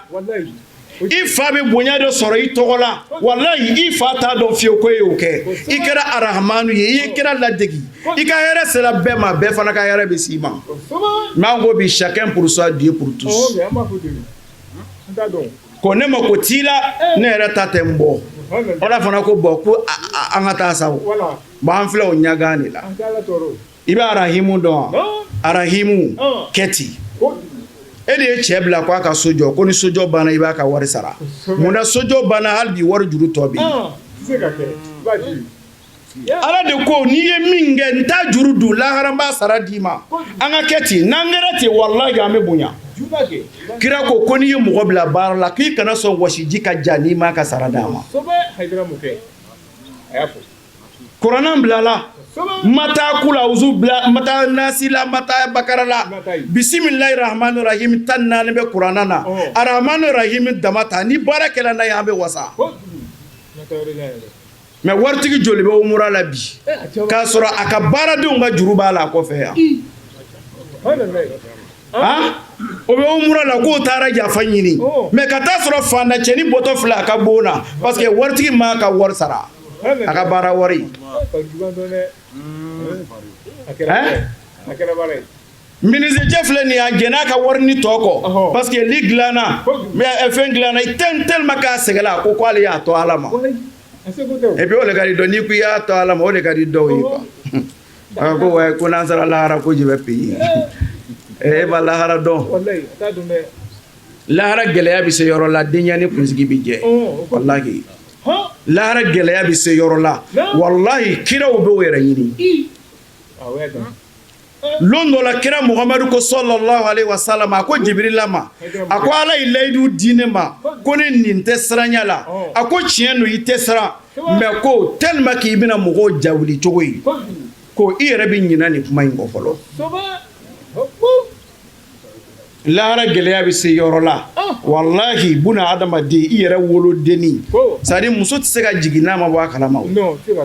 i fa bɛ bonya dɔ sɔrɔ i tɔgɔ la wallahi i fa t'a dɔn fiyewu ko e y'o kɛ i kɛra Arahmanu ye i kɛra ladegi i ka hɛrɛ sera bɛɛ ma bɛɛ fana ka hɛrɛ bɛ s'i ma mais an ko bi chacun pour soi Dieu pour tous ko ne ma ko t'i la ne yɛrɛ ta tɛ n bɔ Ala fana ko bɔn ko an ka taa sa o bon an filɛ o ɲaga de la i bɛ Arahimu dɔn wa Arahimu kɛ ten e de ye cɛ bila k'a ka so jɔ ko ni sojɔ banna i b'a ka wari sara munna sojɔ banna hali bi wari juru tɔ bɛ Ala de ko n'i ye min kɛ n t'a juru dun lahara n b'a sara d'i ma an ka kɛ ten n'an kɛra ten wallahi an bɛ bonya kira ko n'i ye mɔgɔ bila baara la k'i kana sɔn wasiji ka ja n'i m'a ka sara d'a ma Kuranɛ bilala mata kula uzubla mata nasila mata bakarala bismillahir rahmanir rahim tanna ne be qur'anana arrahmanir rahim damata ni barakela na ya be wasa mais wartigi joli be umura la bi ka sura aka baradenw ka juru ba la ko fe ya o be umura la ko tara jafa ɲini mais ka taa sɔrɔ fanda cɛni bɔtɔ filɛ a ka bon na parce que waritigi ma ka wari sara a ka baara wari minisicɛ filɛ nin a jɛn'a ka wari ni tɔ kɔ parce que li dilanna mais fɛn dilanna tellement k'a sɛgɛla ko k'ale y'a tɔ ala ma et puis o de ka di dɔ n'i ko i y'a tɔ ala ma o de ka di dɔw ye quoi a ko ouais ko n'an sera lahara ko je vais payer e b'a lahara dɔn lahara gɛlɛya bɛ se yɔrɔ la denya ni kunsigi bɛ jɛ wallahi lahara gɛlɛya bɛ se yɔrɔ la wallahi kiraw bɛ o yɛrɛ ɲini lon dɔ la kira muhamadu ko sallallahu alaihi wasallam a ko jibirila ma a ko ala ye layidu di ne ma ko ne nin tɛ siranya la a ko tiɲɛ don i tɛ siran mais ko tellement k'i bɛna mɔgɔw jawuli cogo ye ko i yɛrɛ bɛ ɲina nin kuma in kɔ fɔlɔ lahara gɛlɛya bɛ se yɔrɔ la wallahi buna adamaden i yɛrɛ wolodenni c'est à dire muso tɛ se ka jigin n'a ma bɔ a kalama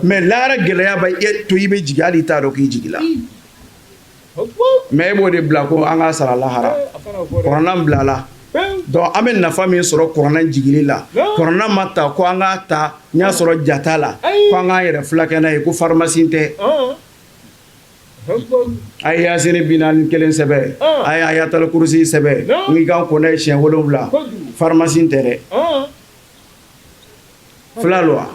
mais lahara gɛlɛya b'a to i bɛ jigin hali i t'a dɔn k'i jigila mais e b'o de bila ko an ka sara lahara kuranna bila la donc an bɛ nafa min sɔrɔ kuranna jigili la kuranna ma ta ko an ka ta n y'a sɔrɔ jata la ko an k'an yɛrɛ fulakɛ n'a ye ko pharmacie tɛ a ye yasini binani kelen sɛbɛ a ye ayatal kurusi sɛbɛ n k'i kan kɔnɛ siɲɛ 7 pharmacie tɛ dɛ fila lo wa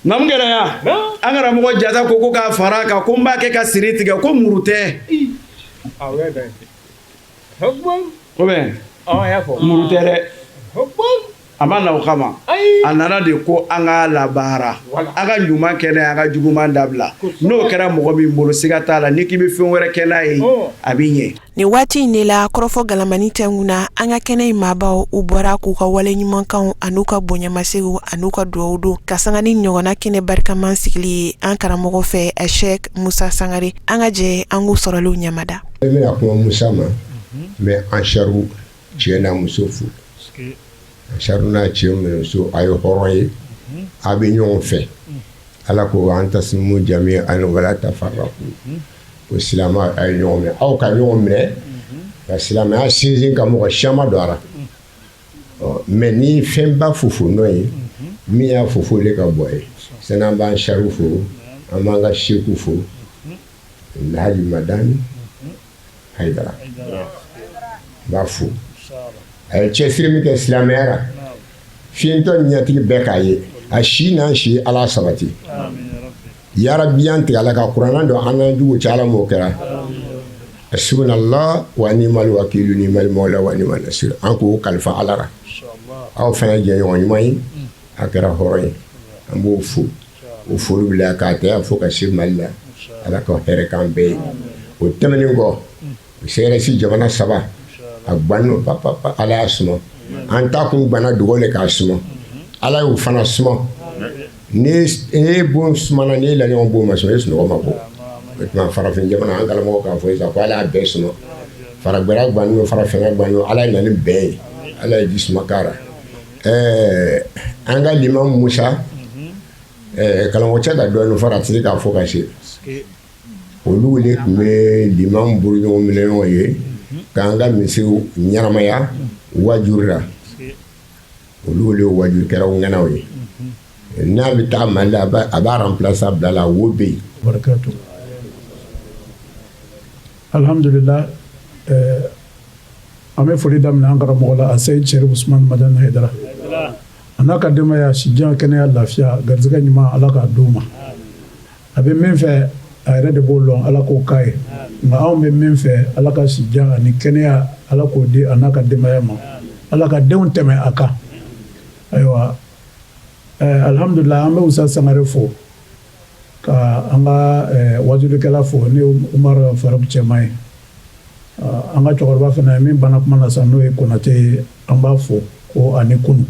na mun kɛra yan an karamɔgɔ jata ko k'a fara kan ko n b'a kɛ ka siri tigɛ ko muru tɛ o bɛ muru tɛ dɛ a ma na o kama a nana de ko an ka labaara an ka ɲuman kɛ n'a ye an ka juguman dabila n'o kɛra mɔgɔ min bolo siga t'a la ni k'i bɛ fɛn wɛrɛ kɛ n'a ye a b'i ɲɛ ni waati in de la kɔrɔfɔ galamani tɛnkuna an ka kɛnɛ in maabaw u bɔra k'u ka wale ɲumankanw an'u ka bonɲamasegiw an'u ka duwawu don ka sanga ni ɲɔgɔnna kɛnɛ barikaman sigili ye an karamɔgɔ fɛ Sheikh Musa Sangare an ka jɛ an k'u sɔrɔliw ɲɛmada ne bɛna kuma Musa ma mais an charu cɛ n'a muso fu charu n'a cɛ muso a ye hɔrɔn ye a bɛ ɲɔgɔn fɛ ala ko an tasimu jami'an wala tafarraqu ko silamɛ a ye ɲɔgɔn minɛ aw ka ɲɔgɔn minɛ ka silamɛya sinsin ka mɔgɔ caman don a la mais ni fɛnba fufu n'o ye min y'a fufu de ka bɔ ye sani an b'an charu fo an b'an ka seku fo Alhaji Madani Haidara b'a fo a ye cɛsiri min kɛ silamɛya la fiɲɛtɔ ɲɛtigi bɛɛ k'a ye a si n'an si ala sabati yarabi an tigɛ ala ka kuranna don an n'an jugu cɛ ala m'o kɛra hasbunallah wa ni'mal wakilu ni'mal mawla wa ni'man nasir an k'o kalifa ala la aw fana ye jɛɲɔgɔn ɲuman ye a kɛra hɔrɔn ye an b'o fo o foli bila k'a tɛ a fo ka se Mali la ala ka hɛrɛ k'an bɛɛ ye o tɛmɛnen kɔ CRS jamana 3 a gbanno papa ala y'a suma an ta kun gbanna dogo le k'a suma ala y'o fana suma ne bon sumana ne la ɲɔgɔn bon ma sɔn e sunɔgɔ ma bɔ o tuma farafin jamana an kalamɔgɔ k'a fɔ sisan ko ala y'a bɛɛ suma faragbɛra gbanno farafina gbanno ala ye na ni bɛɛ ye ala ye ji suma k'ara an ka limamu Musa kalamɔgɔ cɛ ka dɔɔnin fara a tɛ se k'a fɔ ka se olu de tun bɛ limamu bolo ɲɔgɔn minɛ ɲɔgɔn ye k'an ka misiw ɲɛnamaya wajuri la olu de wajuri kɛra ŋanaw ye n'a bɛ taa Mali la a b'a remplacer bila la wo bɛ yen. Barakatu. Alhamdulillah an bɛ foli daminɛ an karamɔgɔ la Seyid Sherif Usman Madani Haidara a n'a ka denbaya si jan kɛnɛya lafiya garizɛgɛ ɲuman ala k'a d'u ma a bɛ min fɛ a yɛrɛ de b'o lɔn ala k'o k'a ye nka anw bɛ min fɛ ala ka si jan ani kɛnɛya ala k'o di a n'a ka denbaya ma ala ka denw tɛmɛ a kan ayiwa alhamdulillah an bɛ Musa Sangare fo ka an ka wajulikɛla fo ni Umar Faruk cɛman ye an ka cɛkɔrɔba fana ye min banna kuma na sa n'o ye Konate ye an b'a fo ko ani kunu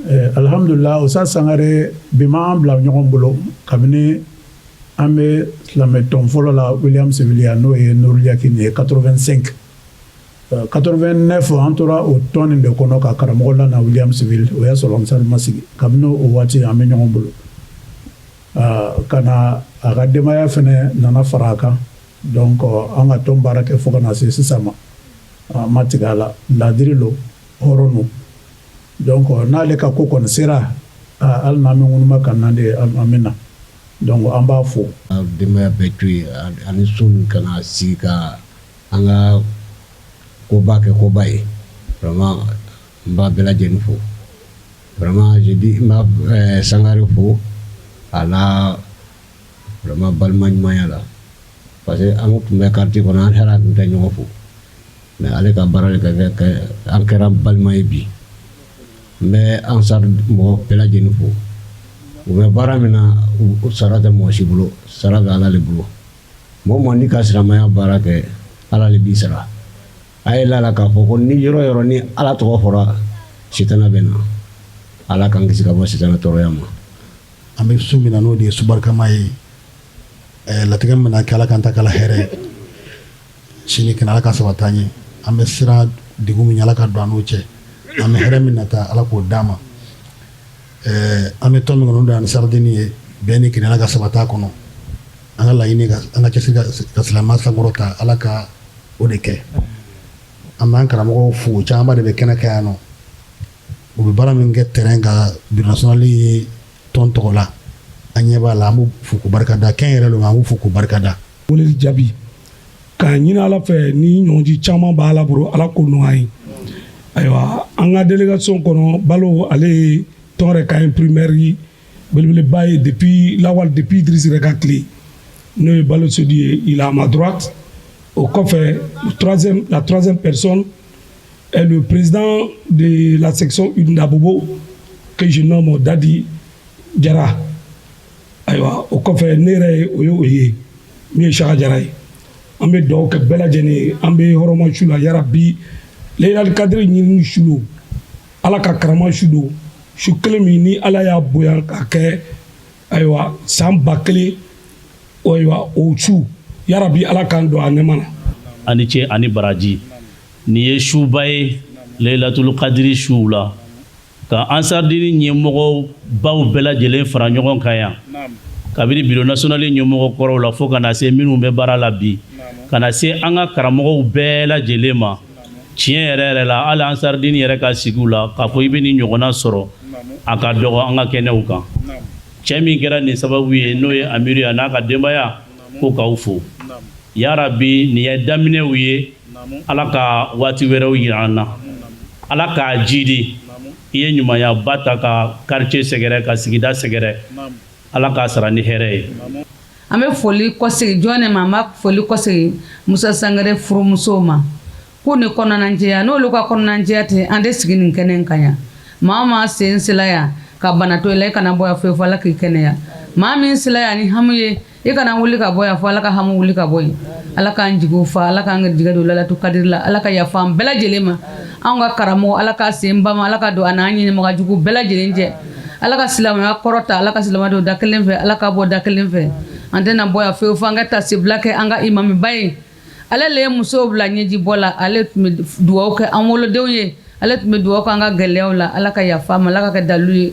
alhamdulillah Oustaz Sangare bi ma an bila ɲɔgɔn bolo kabini an bɛ silamɛ tɔn fɔlɔ la William Sevilla n'o ye Nurul Yakin ye 85 89 an tora o tɔn nin de kɔnɔ ka karamɔgɔ la na William Sevilla o y'a sɔrɔ Ansar ma sigi kabini o waati an bɛ ɲɔgɔn bolo ka na a ka denbaya fɛnɛ nana fara a kan donc an ka tɔn baara kɛ fo ka na se sisan ma ma tigɛ a la ladiri lo hɔrɔn no donc n'ale ka ko kɔni sera hali n'an bɛ ŋunuma kan na de an bɛ na donc an b'a fo denbaya bɛɛ to yen ani so min kana sigi ka an ka koba kɛ koba ye vraiment n b'a bɛɛ lajɛlen fo vraiment je dis n b'a Sangare fo a la vraiment balima ɲumanya la parce que an tun bɛ quartier kɔnɔ an hɛrɛ tun tɛ ɲɔgɔn fo mais ale ka baara de ka kɛ an kɛra balima ye bi n bɛ Ansar mɔgɔ bɛɛ lajɛlen fo u bɛ baara min na sara tɛ mɔgɔ si bolo sara bɛ Ala de bolo mɔgɔ mɔgɔ n'i ka silamɛya baara kɛ Ala de b'i sara a ye la k'a fɔ ko ni yɔrɔ yɔrɔ ni Ala tɔgɔ fɔra sitana bɛ na Ala k'an kisi ka bɔ sitana tɔɔrɔya ma an bɛ su min na n'o de ye subarikama ye latigɛ min na kɛ Ala k'an ta kala hɛrɛ sini kɛnɛ Ala ka sabati an ye an bɛ siran degun min Ala ka don an n'o cɛ an bɛ hɛrɛ min nata Ala k'o d'an ma an bɛ tɔn min kɔnɔ n'o de ye Ansarudini ye bɛn ni kɛnɛ Ala ka sabati a kɔnɔ an ka laɲini an ka cɛsiri ka silamɛya sankɔrɔta Ala ka o de kɛ an b'an karamɔgɔw fo caman de bɛ kɛnɛ kɛ yan nɔ u bɛ baara min kɛ terrain ka bureau national ye tɔn tɔgɔ la an ɲɛ b'a la an b'u fo k'u barikada kɛn yɛrɛ don an b'u fo k'u barikada weleli jaabi k'a ɲini Ala fɛ ni ɲɔgɔnji caman b'a la bolo Ala k'o nɔgɔya ye ayiwa an ka délégation kɔnɔ Balo ale ye tɔn yɛrɛ ka imprimeur ye belebeleba ye depuis Lawal depuis Idriss yɛrɛ ka tile n'o ye Balo Sodi ye il est à ma droite au kɔfɛ la troisième personne est le président de la section Udabobo que je nomme Dadi Jara ayiwa o kɔfɛ ne yɛrɛ ye o ye min ye Saka Jara ye an bɛ dugawu kɛ bɛɛ lajɛlen ye an bɛ hɔrɔma su la yarabi Laylatul Kadiri ɲinini su don Ala ka karama su don su kelen min ni Ala y'a bonya k'a kɛ ayiwa san 1000 ayiwa o su yarabi Ala k'an don a nɛma na ani ce ani baraji ni ye suba ye Laylatul Kadiri su la ka Ansarudini ɲɛmɔgɔ baw bɛɛ lajɛlen fara ɲɔgɔn kan yan kabini bureau national ɲɛmɔgɔ kɔrɔw la fo kana se minnu bɛ baara la bi kana se an ka karamɔgɔw bɛɛ lajɛlen ma tiɲɛ yɛrɛ la hali Ansarudini yɛrɛ ka sigiw la k'a fɔ i bɛ nin ɲɔgɔnna sɔrɔ a ka dɔgɔ an ka kɛnɛw kan cɛ min kɛra nin sababu ye n'o ye Amiru a n'a ka denbaya ko k'aw fo yarabi nin ye daminɛw ye Ala ka waati wɛrɛw yira an na Ala k'a jidi i ye ɲumanyaba ta ka quartier sɛgɛrɛ ka sigida sɛgɛrɛ Ala k'a sara ni hɛrɛ ye an bɛ foli kɔsegi jɔn ne ma an b'a foli kɔsegi Musa Sangare furumusow ma k'u ni kɔnɔnajɛya n'olu ka kɔnɔnajɛya tɛ an tɛ sigi nin kɛnɛ kan yan maa o maa sen sela yan ka bana to i la i kana bɔ yan fewu fo Ala k'i kɛnɛya maa min sela yan ni hamu ye i kana wuli ka bɔ yan fo Ala ka hamu wuli ka bɔ yen Ala k'an jigiw fa Ala k'an garijɛgɛ don Laylatul Kadiri la Ala ka yafa an bɛɛ lajɛlen ma anw ka karamɔgɔ Ala ka sen ba ma Ala ka don a n'an ɲɛmɔgɔ jugu bɛɛ lajɛlen cɛ Ala ka silamɛya kɔrɔta Ala ka silamɛya don da kelen fɛ Ala ka bɔ da kelen fɛ an tɛna bɔ yan fewu fo an ka tasibila kɛ an ka imamiba ye ale le ye musow bila ɲɛji bɔ la ale tun bɛ dugawu kɛ an wolodenw ye ale tun bɛ dugawu kɛ an ka gɛlɛyaw la Ala ka yafa ma Ala ka kɛ dalilu ye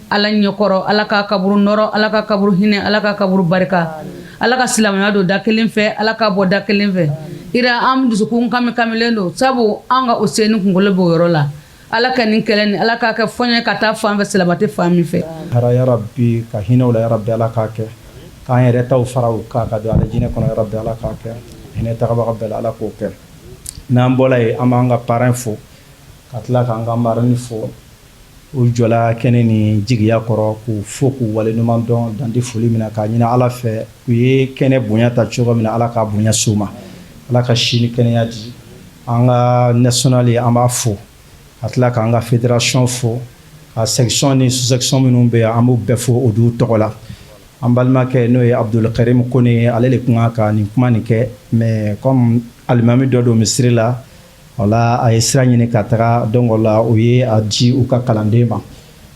Ala ɲɛkɔrɔ Ala ka kaburu nɔrɔ Ala ka kaburu hinɛ Ala ka kaburu barika Ala ka silamɛya don da kelen fɛ Ala ka bɔ da kelen fɛ ira an dusukun kamilen don sabu an ka o seni kunkolo b'o yɔrɔ la Ala ka nin kɛlɛ ni Ala k'a kɛ fɔɲɛ ka taa fan fɛ silamɛ tɛ fan min fɛ hara yarabi ka hinɛw la yarabi Ala k'a kɛ k'an yɛrɛ taw fara u kan ka don ale jinɛ kɔnɔ yarabi Ala k'a kɛ hinɛ tagabaga bɛɛ la Ala k'o kɛ n'an bɔla yen an b'an ka parrain fo ka tila k'an ka marraine fo u jɔla kɛnɛ ni jigiya kɔrɔ k'u fo k'u waleɲuman dɔn dan tɛ foli min na k'a ɲini Ala fɛ u ye kɛnɛ bonya ta cogo min na Ala k'a bonya s'u ma Ala ka si ni kɛnɛya di an ka national ye an b'a fo ka tila k'an ka fédération fo ka section ni sous-section minnu bɛ yan an b'u bɛɛ fo o du tɔgɔ la an balimakɛ n'o ye Abdul Karim Kone ye ale de kun ka nin kuma nin kɛ mais comme alimami dɔ don misiri la wala a ye sira ɲini ka taga donc o la o ye a di u ka kalanden ma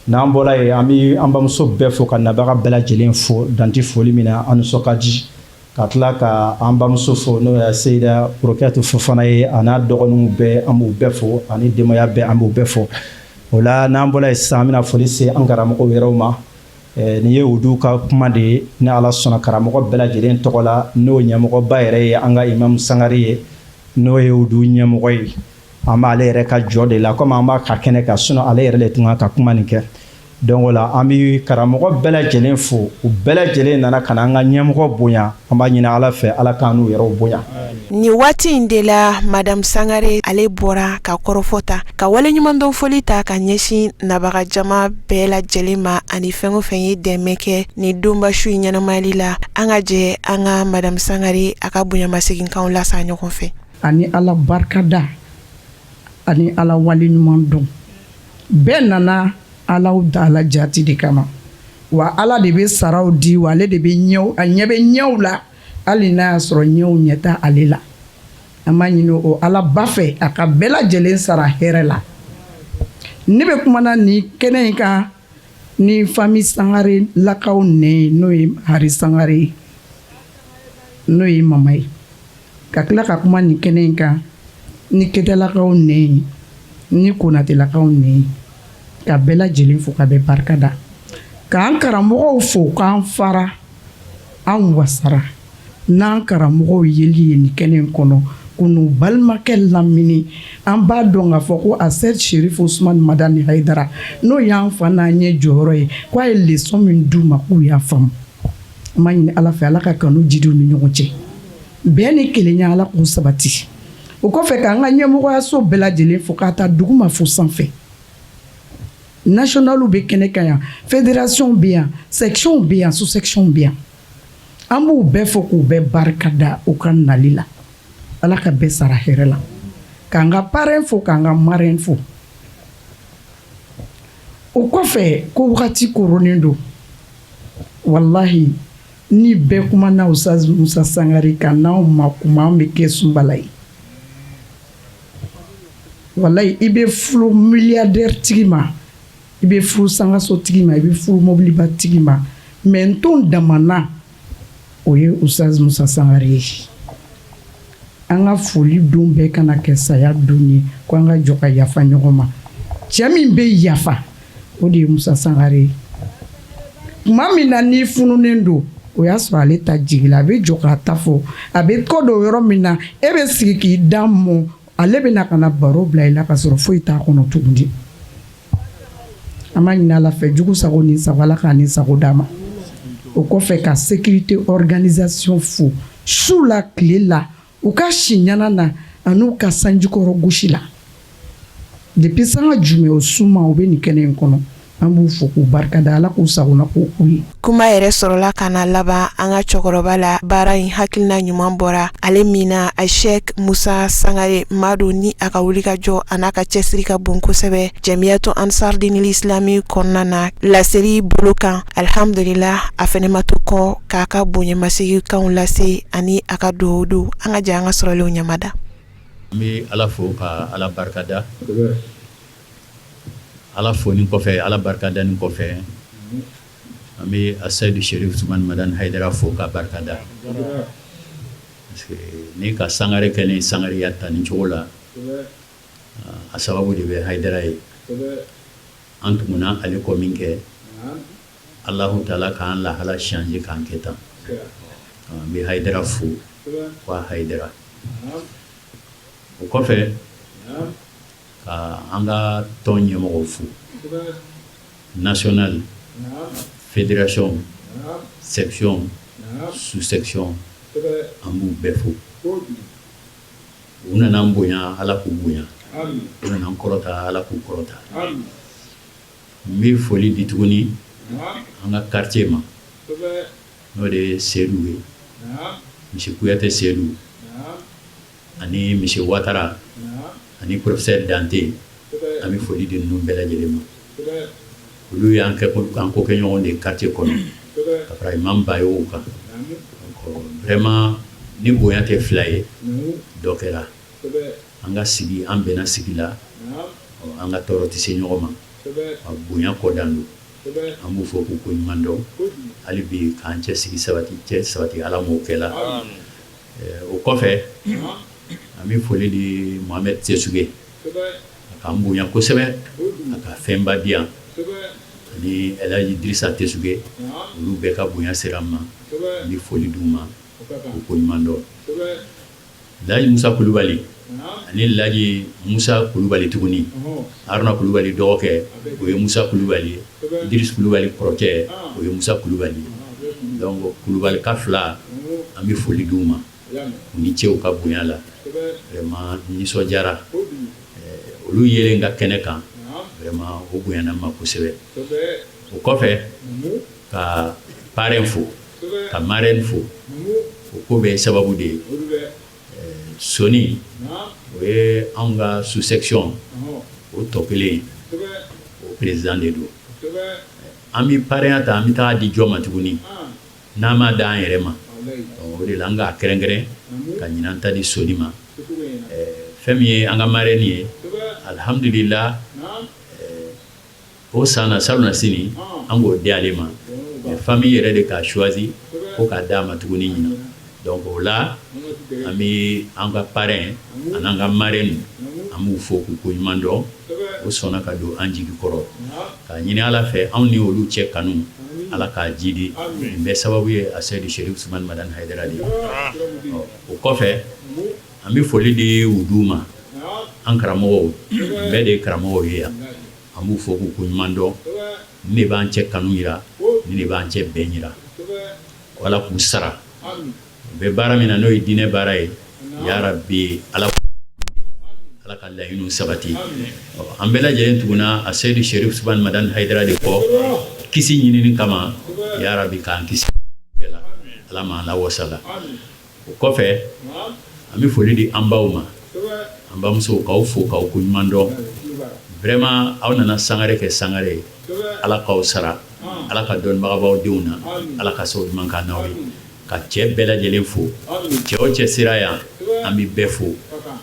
n'an bɔla yen an bɛ an bamuso bɛɛ fo ka nabaga bɛɛ lajɛlen fo danti foli min na an nisɔn ka di ka tila ka an bamuso fo n'o ye Seyida Rokiyatu Fofana ye a n'a dɔgɔninw bɛɛ an b'u bɛɛ fo ani denbaya bɛɛ an b'u bɛɛ fo o la n'an bɔla yen sisan an bɛna foli se an karamɔgɔw yɛrɛw ma nin ye Udu ka kuma de ye ni Ala sɔnna karamɔgɔ bɛɛ lajɛlen tɔgɔ la n'o ɲɛmɔgɔba yɛrɛ ye an ka Imam Sangare ye n'o ye Udu ɲɛmɔgɔ ye an b'ale yɛrɛ ka jɔ de la komi an b'a ka kɛnɛ kan sinon ale yɛrɛ de tun kan ka kuma nin kɛ donc o la an bɛ karamɔgɔ bɛɛ lajɛlen fo u bɛɛ lajɛlen nana ka na an ka ɲɛmɔgɔ bonya an b'a ɲini Ala fɛ Ala k'an n'u yɛrɛw bonya. Ni waati in de la Madame Sangare ale bɔra ka kɔrɔfɔta ka waleɲumandɔn foli ta ka ɲɛsin nabaga jama bɛɛ lajɛlen ma ani fɛn o fɛn ye dɛmɛ kɛ ni donba su in ɲɛnamayali la an ka jɛ an ka Madame Sangare a ka bonyamaseginkanw lasa ɲɔgɔn fɛ. Ani Ala barikada ani Ala waleɲumandɔn bɛɛ nana Alaw da Ala jati de kama wa Ala de bɛ saraw di wa ale de bɛ ɲɛw a ɲɛ bɛ ɲɛw la hali n'a y'a sɔrɔ ɲɛw ɲɛ tɛ ale la an b'a ɲini o Ala ba fɛ a ka bɛɛ lajɛlen sara hɛrɛ la ne bɛ kumana ni kɛnɛ in kan ni famille Sangare lakaw nɛ n'o ye Hari Sangare ye n'o ye mama ye ka tila ka kuma ni kɛnɛ in kan ni Kɛtɛlakaw nɛ ni Konatelakaw nɛ ka bɛɛ lajɛlen fo ka bɛɛ barika da k'an karamɔgɔw fo k'an fara an wasara n'an karamɔgɔw yeli ye nin kɛnɛ in kɔnɔ k'u n'u balimakɛ lamini an b'a dɔn k'a fɔ ko Asɛd Sherif Usmani Madani Hayidara n'o y'an fa n'an ɲɛ jɔyɔrɔ ye k'a ye leçon min d'u ma k'u y'a faamu an b'a ɲini Ala fɛ Ala ka kanu jidiw ni ɲɔgɔn cɛ bɛn ni kelenya Ala k'u sabati o kɔfɛ k'an ka ɲɛmɔgɔyaso bɛɛ lajɛlen fo k'a ta duguma fo sanfɛ nationalu bɛ kɛnɛ kan yan fédération bɛ yan section bɛ yan sous section bɛ yan an b'u bɛɛ fɔ k'u bɛɛ barika da u ka nali la Ala ka bɛɛ sara hɛrɛ la k'an ka parrain fo k'an ka marraine fo o kɔfɛ ko wagati koronnen don walahi ni bɛɛ kumana Ustaz Musa Sangare kan n'anw ma kuma an bɛ kɛ sunbala ye walahi i bɛ furu milliardaire tigi ma i bɛ furu sangaso tigi ma i bɛ furu mobiliba tigi ma mais n ton damana o ye Ustaz Musa Sangare ye an ka foli don bɛɛ kana kɛ saya don ye ko an ka jɔ ka yafa ɲɔgɔn ma cɛ min bɛ yafa o de ye Musa Sangare ye tuma min na ni fununen don o y'a sɔrɔ ale ta jigila a bɛ jɔ k'a ta fɔ a bɛ kɔ dɔ yɔrɔ min na e bɛ sigi k'i da mɔ ale bɛ na ka na baro bila i la ka sɔrɔ foyi t'a kɔnɔ tuguni an b'a ɲini Ala fɛ jugu sago ni sago Ala k'a ni sago d'a ma o kɔfɛ ka sécurité organisation fo su la tile la u ka si ɲana na an'u ka sanjikɔrɔ gosi la depuis sanga jumɛn o suma u bɛ nin kɛnɛ in kɔnɔ an b'u fo k'u barikada Ala k'u sagona k'u ye kuma yɛrɛ sɔrɔla ka na laban an ka cɛkɔrɔba la baara in hakilina ɲuman bɔra ale min na a Sheikh Musa Sangare Madu ni a ka wulikajɔ a n'a ka cɛsiri ka bon kosɛbɛ Jamiyatu Ansar Dinil Islami kɔnɔna na laseli bolo kan alhamdulillah a fɛnɛ ma to kɔ k'a ka bonyamaseginkanw lase ani a ka dugawu don an ka jɛ an ka sɔrɔlenw ɲamada n bɛ Ala fo ka Ala barikada Ala foni kɔfɛ Ala barikada nin kɔfɛ an bɛ Asɛd Sherif Usmani Madani Hayidara fo ka barikada parce que ni ka Sangare kɛ ni Sangare ya ta nin cogo la a sababu de bɛ Hayidara ye an tuguna ale kɔ min kɛ Allahu Taala k'an lahala changer k'an kɛ tan an bɛ Hayidara fo wa Hayidara o kɔfɛ ka an ka tɔn ɲɛmɔgɔw fo national fédération section sous section an b'u bɛɛ fo u nana an bonya Ala k'u bonya u nana an kɔrɔta Ala k'u kɔrɔta n bɛ foli di tuguni an ka quartier ma n'o de ye Seydou ye misi Kuyate Seydou ani misi Watara ani professeur Dante an bɛ foli di ninnu bɛɛ lajɛlen ma olu y'an ko kɛ ɲɔgɔn de quartier kɔnɔ ka fara Imam Bayo kan vraiment ni bonya tɛ fila ye dɔ kɛra an ka sigi an bɛnna sigi la an ka tɔɔrɔ tɛ se ɲɔgɔn ma a bonya kɔdan don an b'u fɔ k'u ko ɲuman dɔn hali bi k'an cɛ sigi sabati ala m'o kɛ la o kɔfɛ an bɛ foli di Mohamed Sesuge k'an bonya kosɛbɛ a ka fɛnba di yan ani Elhaji Dirisa Tesuge olu bɛɛ ka bonya sera an ma an bɛ foli d'u ma k'u ko ɲuman dɔn Elhaji Musa Kulubali ani Elhaji Musa Kulubali tuguni Haruna Kulubali dɔgɔkɛ o ye Musa Kulubali Idris Kulubali kɔrɔkɛ o ye Musa Kulubali donc Kulubali ka fila an bɛ foli d'u ma u ni cɛw ka bonya la vraiment nisɔndiyara olu yelen ka kɛnɛ kan vraiment o bonyana ma kosɛbɛ o kɔfɛ ka parrain fo ka marraine fo o ko bɛɛ sababu de ye Soni o ye anw ka sous section o tɔ kelen o président de don an bɛ parrain ta an bɛ taga di jɔ ma tuguni n'an m'a da an yɛrɛ ma o de la an k'a kɛrɛnkɛrɛn ka ɲinan ta di Soni ma fɛn min ye an ka marraine ye alhamdulillah o san na salon na sini an k'o di ale ma mais famille yɛrɛ de k'a choisi ko k'a d'a ma tuguni ɲinan donc o la an bɛ an ka parrain an'an ka marraine an b'u fo k'u ko ɲuman dɔn o sɔnna ka don an jigi kɔrɔ k'a ɲini ala fɛ anw ni olu cɛ kanu ala k'a jidi nin bɛɛ sababu ye a Seydi Cherif Ousmane Madani Haidara de ye o kɔfɛ an bɛ foli di u d'u ma an karamɔgɔw bɛɛ de ye karamɔgɔw ye yan an b'u fo k'u ko ɲuman dɔn ni de b'an cɛ kanu yira ni de b'an cɛ bɛn yira wala k'u sara u bɛ baara min na n'o ye diinɛ baara ye yarabi ala ka laɲiniw sabati an bɛɛ lajɛlen tuguna a Seydi Cherif Ousmane Madani Haidara de kɔ kisi ɲinini kama yarabi k'an kisi ala m'an lawasala o kɔfɛ an bɛ foli di an baw ma an bamusow k'aw fo k'aw ko ɲuman dɔn vraiment aw nana sangare kɛ sangare ye ala k'aw sara ala ka dɔnnibagabaw denw na ala ka sababu ɲuman k'a n'aw ye ka cɛ bɛɛ lajɛlen fo cɛ o cɛ sera yan an bɛ bɛɛ fo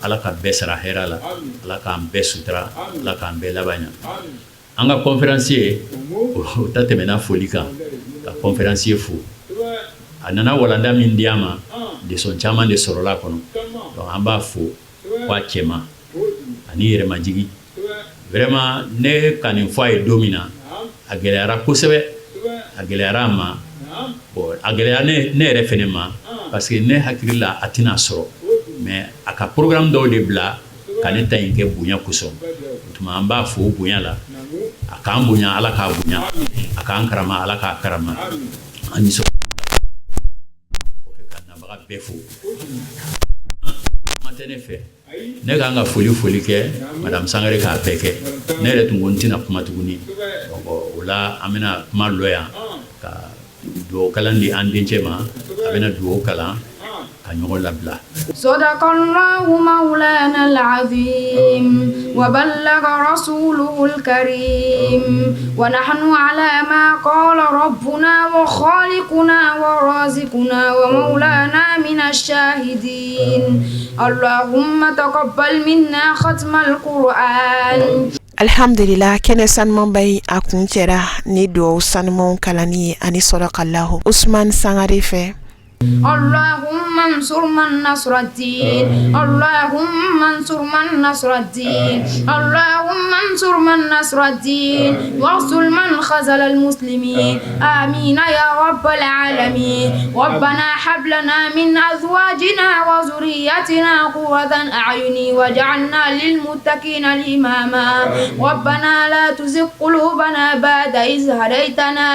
ala ka bɛɛ sara hɛrɛ la ala k'an bɛɛ sutura ala k'an bɛɛ laban ɲa an ka conférencier o ta tɛmɛna foli kan ka conférencier fo a nana walanda min di an ma leçon caman de sɔrɔla a kɔnɔ donc an b'a fo k'a cɛma ani yɛrɛmajigi vraiment ne ka nin fɔ a ye don min na a gɛlɛyara kosɛbɛ a gɛlɛyara a ma bon a gɛlɛyara ne yɛrɛ fɛnɛ ma parce que ne hakili la a tɛna sɔrɔ mais a ka programme dɔw de bila ka ne ta in kɛ bonya kosɔn o tuma an b'a fo bonya la a k'an bonya ala k'a bonya a k'an karama ala k'a karama an nisɔn ka nabaga bɛɛ fo ma tɛ ne fɛ ne k'an ka foli kɛ madame Sangare k'a bɛɛ kɛ ne yɛrɛ tun ko n tɛna kuma tuguni donc o la an bɛna kuma lɔ yan ka dugawu kalan di an dencɛ ma a bɛna dugawu kalan ka ɲɔgɔn labila. صدق الله مولانا العظيم وبلغ رسوله الكريم ونحن على ما قال ربنا وخالقنا ورازقنا ومولانا من الشاهدين اللهم تقبل منا ختم القرآن. Alhamdulillah, kene sanman bay a kun cɛra ni duwawu sanumanw kalani ani sɔrɔkallahu Usman Sangare fɛ. اللهم انصر من نصر الدين اللهم انصر من نصر الدين اللهم انصر من نصر الدين واغسل من خذل المسلمين آمين يا رب العالمين ربنا هب لنا من أزواجنا وذريتنا قرة أعين واجعلنا للمتقين إماما ربنا لا تزغ قلوبنا بعد إذ هديتنا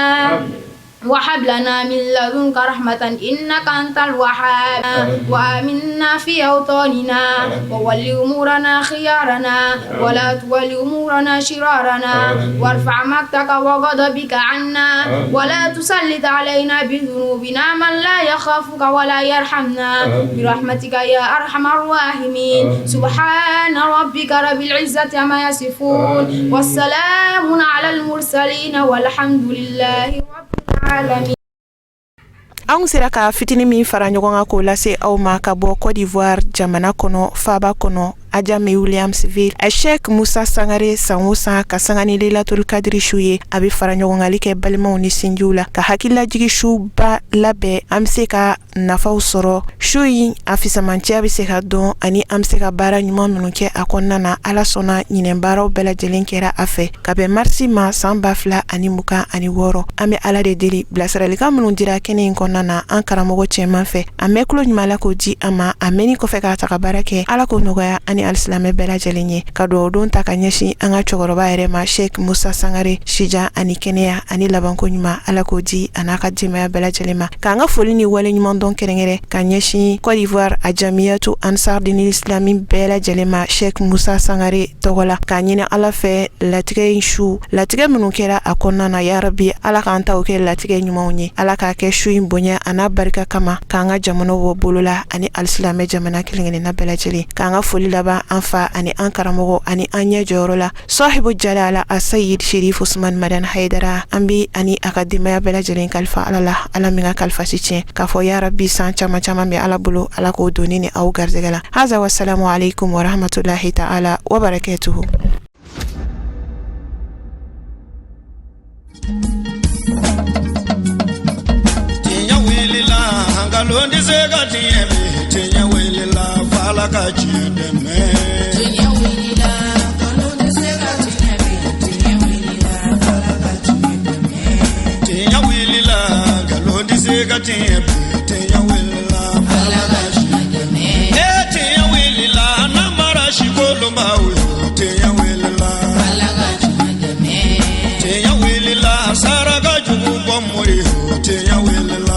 وهب لنا من لدنك رحمة إنك أنت الوهاب وآمنا في أوطاننا وول أمورنا خيارنا ولا تول أمورنا شرارنا وارفع مقتك وغضبك عنا ولا تسلط علينا بذنوبنا من لا يخافك ولا يرحمنا برحمتك يا أرحم الراحمين سبحان ربك رب العزة عما يصفون والسلام على المرسلين والحمد لله رب Anw sera ka fitini min fara ɲɔgɔn kan k'o lase aw ma ka bɔ Côte d'Ivoire jamana kɔnɔ faaba kɔnɔ Adjamé Williamsville Cheikh Moussa Sangare san o san ka sanga ni Lailatul Qadri su ye a bɛ fara ɲɔgɔngali kɛ balimaw ni sinjiw la ka hakililajigi suba labɛn an bɛ se ka nafaw sɔrɔ su in a fisamanciya bɛ se ka dɔn ani an bɛ se ka baara ɲuman minnu kɛ a kɔnɔna na ala sɔnna ɲinɛn baaraw bɛɛ lajɛlen kɛra a fɛ ka bɛn marisi ma san 2026 an bɛ ala de deli bilasiralikan minnu dira kɛnɛ in kɔnɔna na an karamɔgɔ cɛman fɛ a mɛn kulo ɲuman ala k'o di an ma a mɛnni kɔfɛ k'a ta ka baara kɛ ala k'o nɔgɔya ani alisilamɛ bɛɛ lajɛlen ye ka dugawu don ta ka ɲɛsin an ka cɛkɔrɔba yɛrɛ ma Cheikh Moussa Sangare sijan ani kɛnɛya ani labanko ɲuman ala k'o di a n'a ka denbaya bɛɛ lajɛlen ma k'an ka foli ni wale ɲuman dɔn kɛrɛnkɛrɛn ka ɲɛsin Côte d'Ivoire a jamiyatu ansar dinil islami bɛɛ lajɛlen ma Cheikh Moussa Sangare tɔgɔ la k'a ɲini ala fɛ latigɛ in su latigɛ minnu kɛra a kɔnɔna na ya rabi ala k'an taw kɛ latigɛ ɲumanw ye ala k'a kɛ su in bonya a n'a barika kama k'an ka jamana wɔ bolo la ani alisilamɛ jamana kelen-kelenna bɛɛ lajɛlen k'an ka foli laban an fa ani an karamɔgɔ ani an ɲɛ jɔyɔrɔ la sahibu jalala a sayid sherif usman madan haidara an bi ani a ka denbaya bɛɛ lajɛlen kalifa ala la ala min ka kalifa si tiɲɛ k'a fɔ ya rabi san caman caman bɛ ala bolo ala k'o doni ni aw garisɛgɛ la haza wasalamu alaikum wa rahmatulahi ta'ala wa barakatuhu. Londi sega tiemi tinya wilila fala ka chideme tinya wilila londi sega tiemi tinya wilila fala ka chideme tinya wilila londi sega tiemi tinya wilila fala ka chideme tinya wilila namara shikolomba tinya wilila fala ka chideme tinya wilila saraga jubu bomuri tinya wilila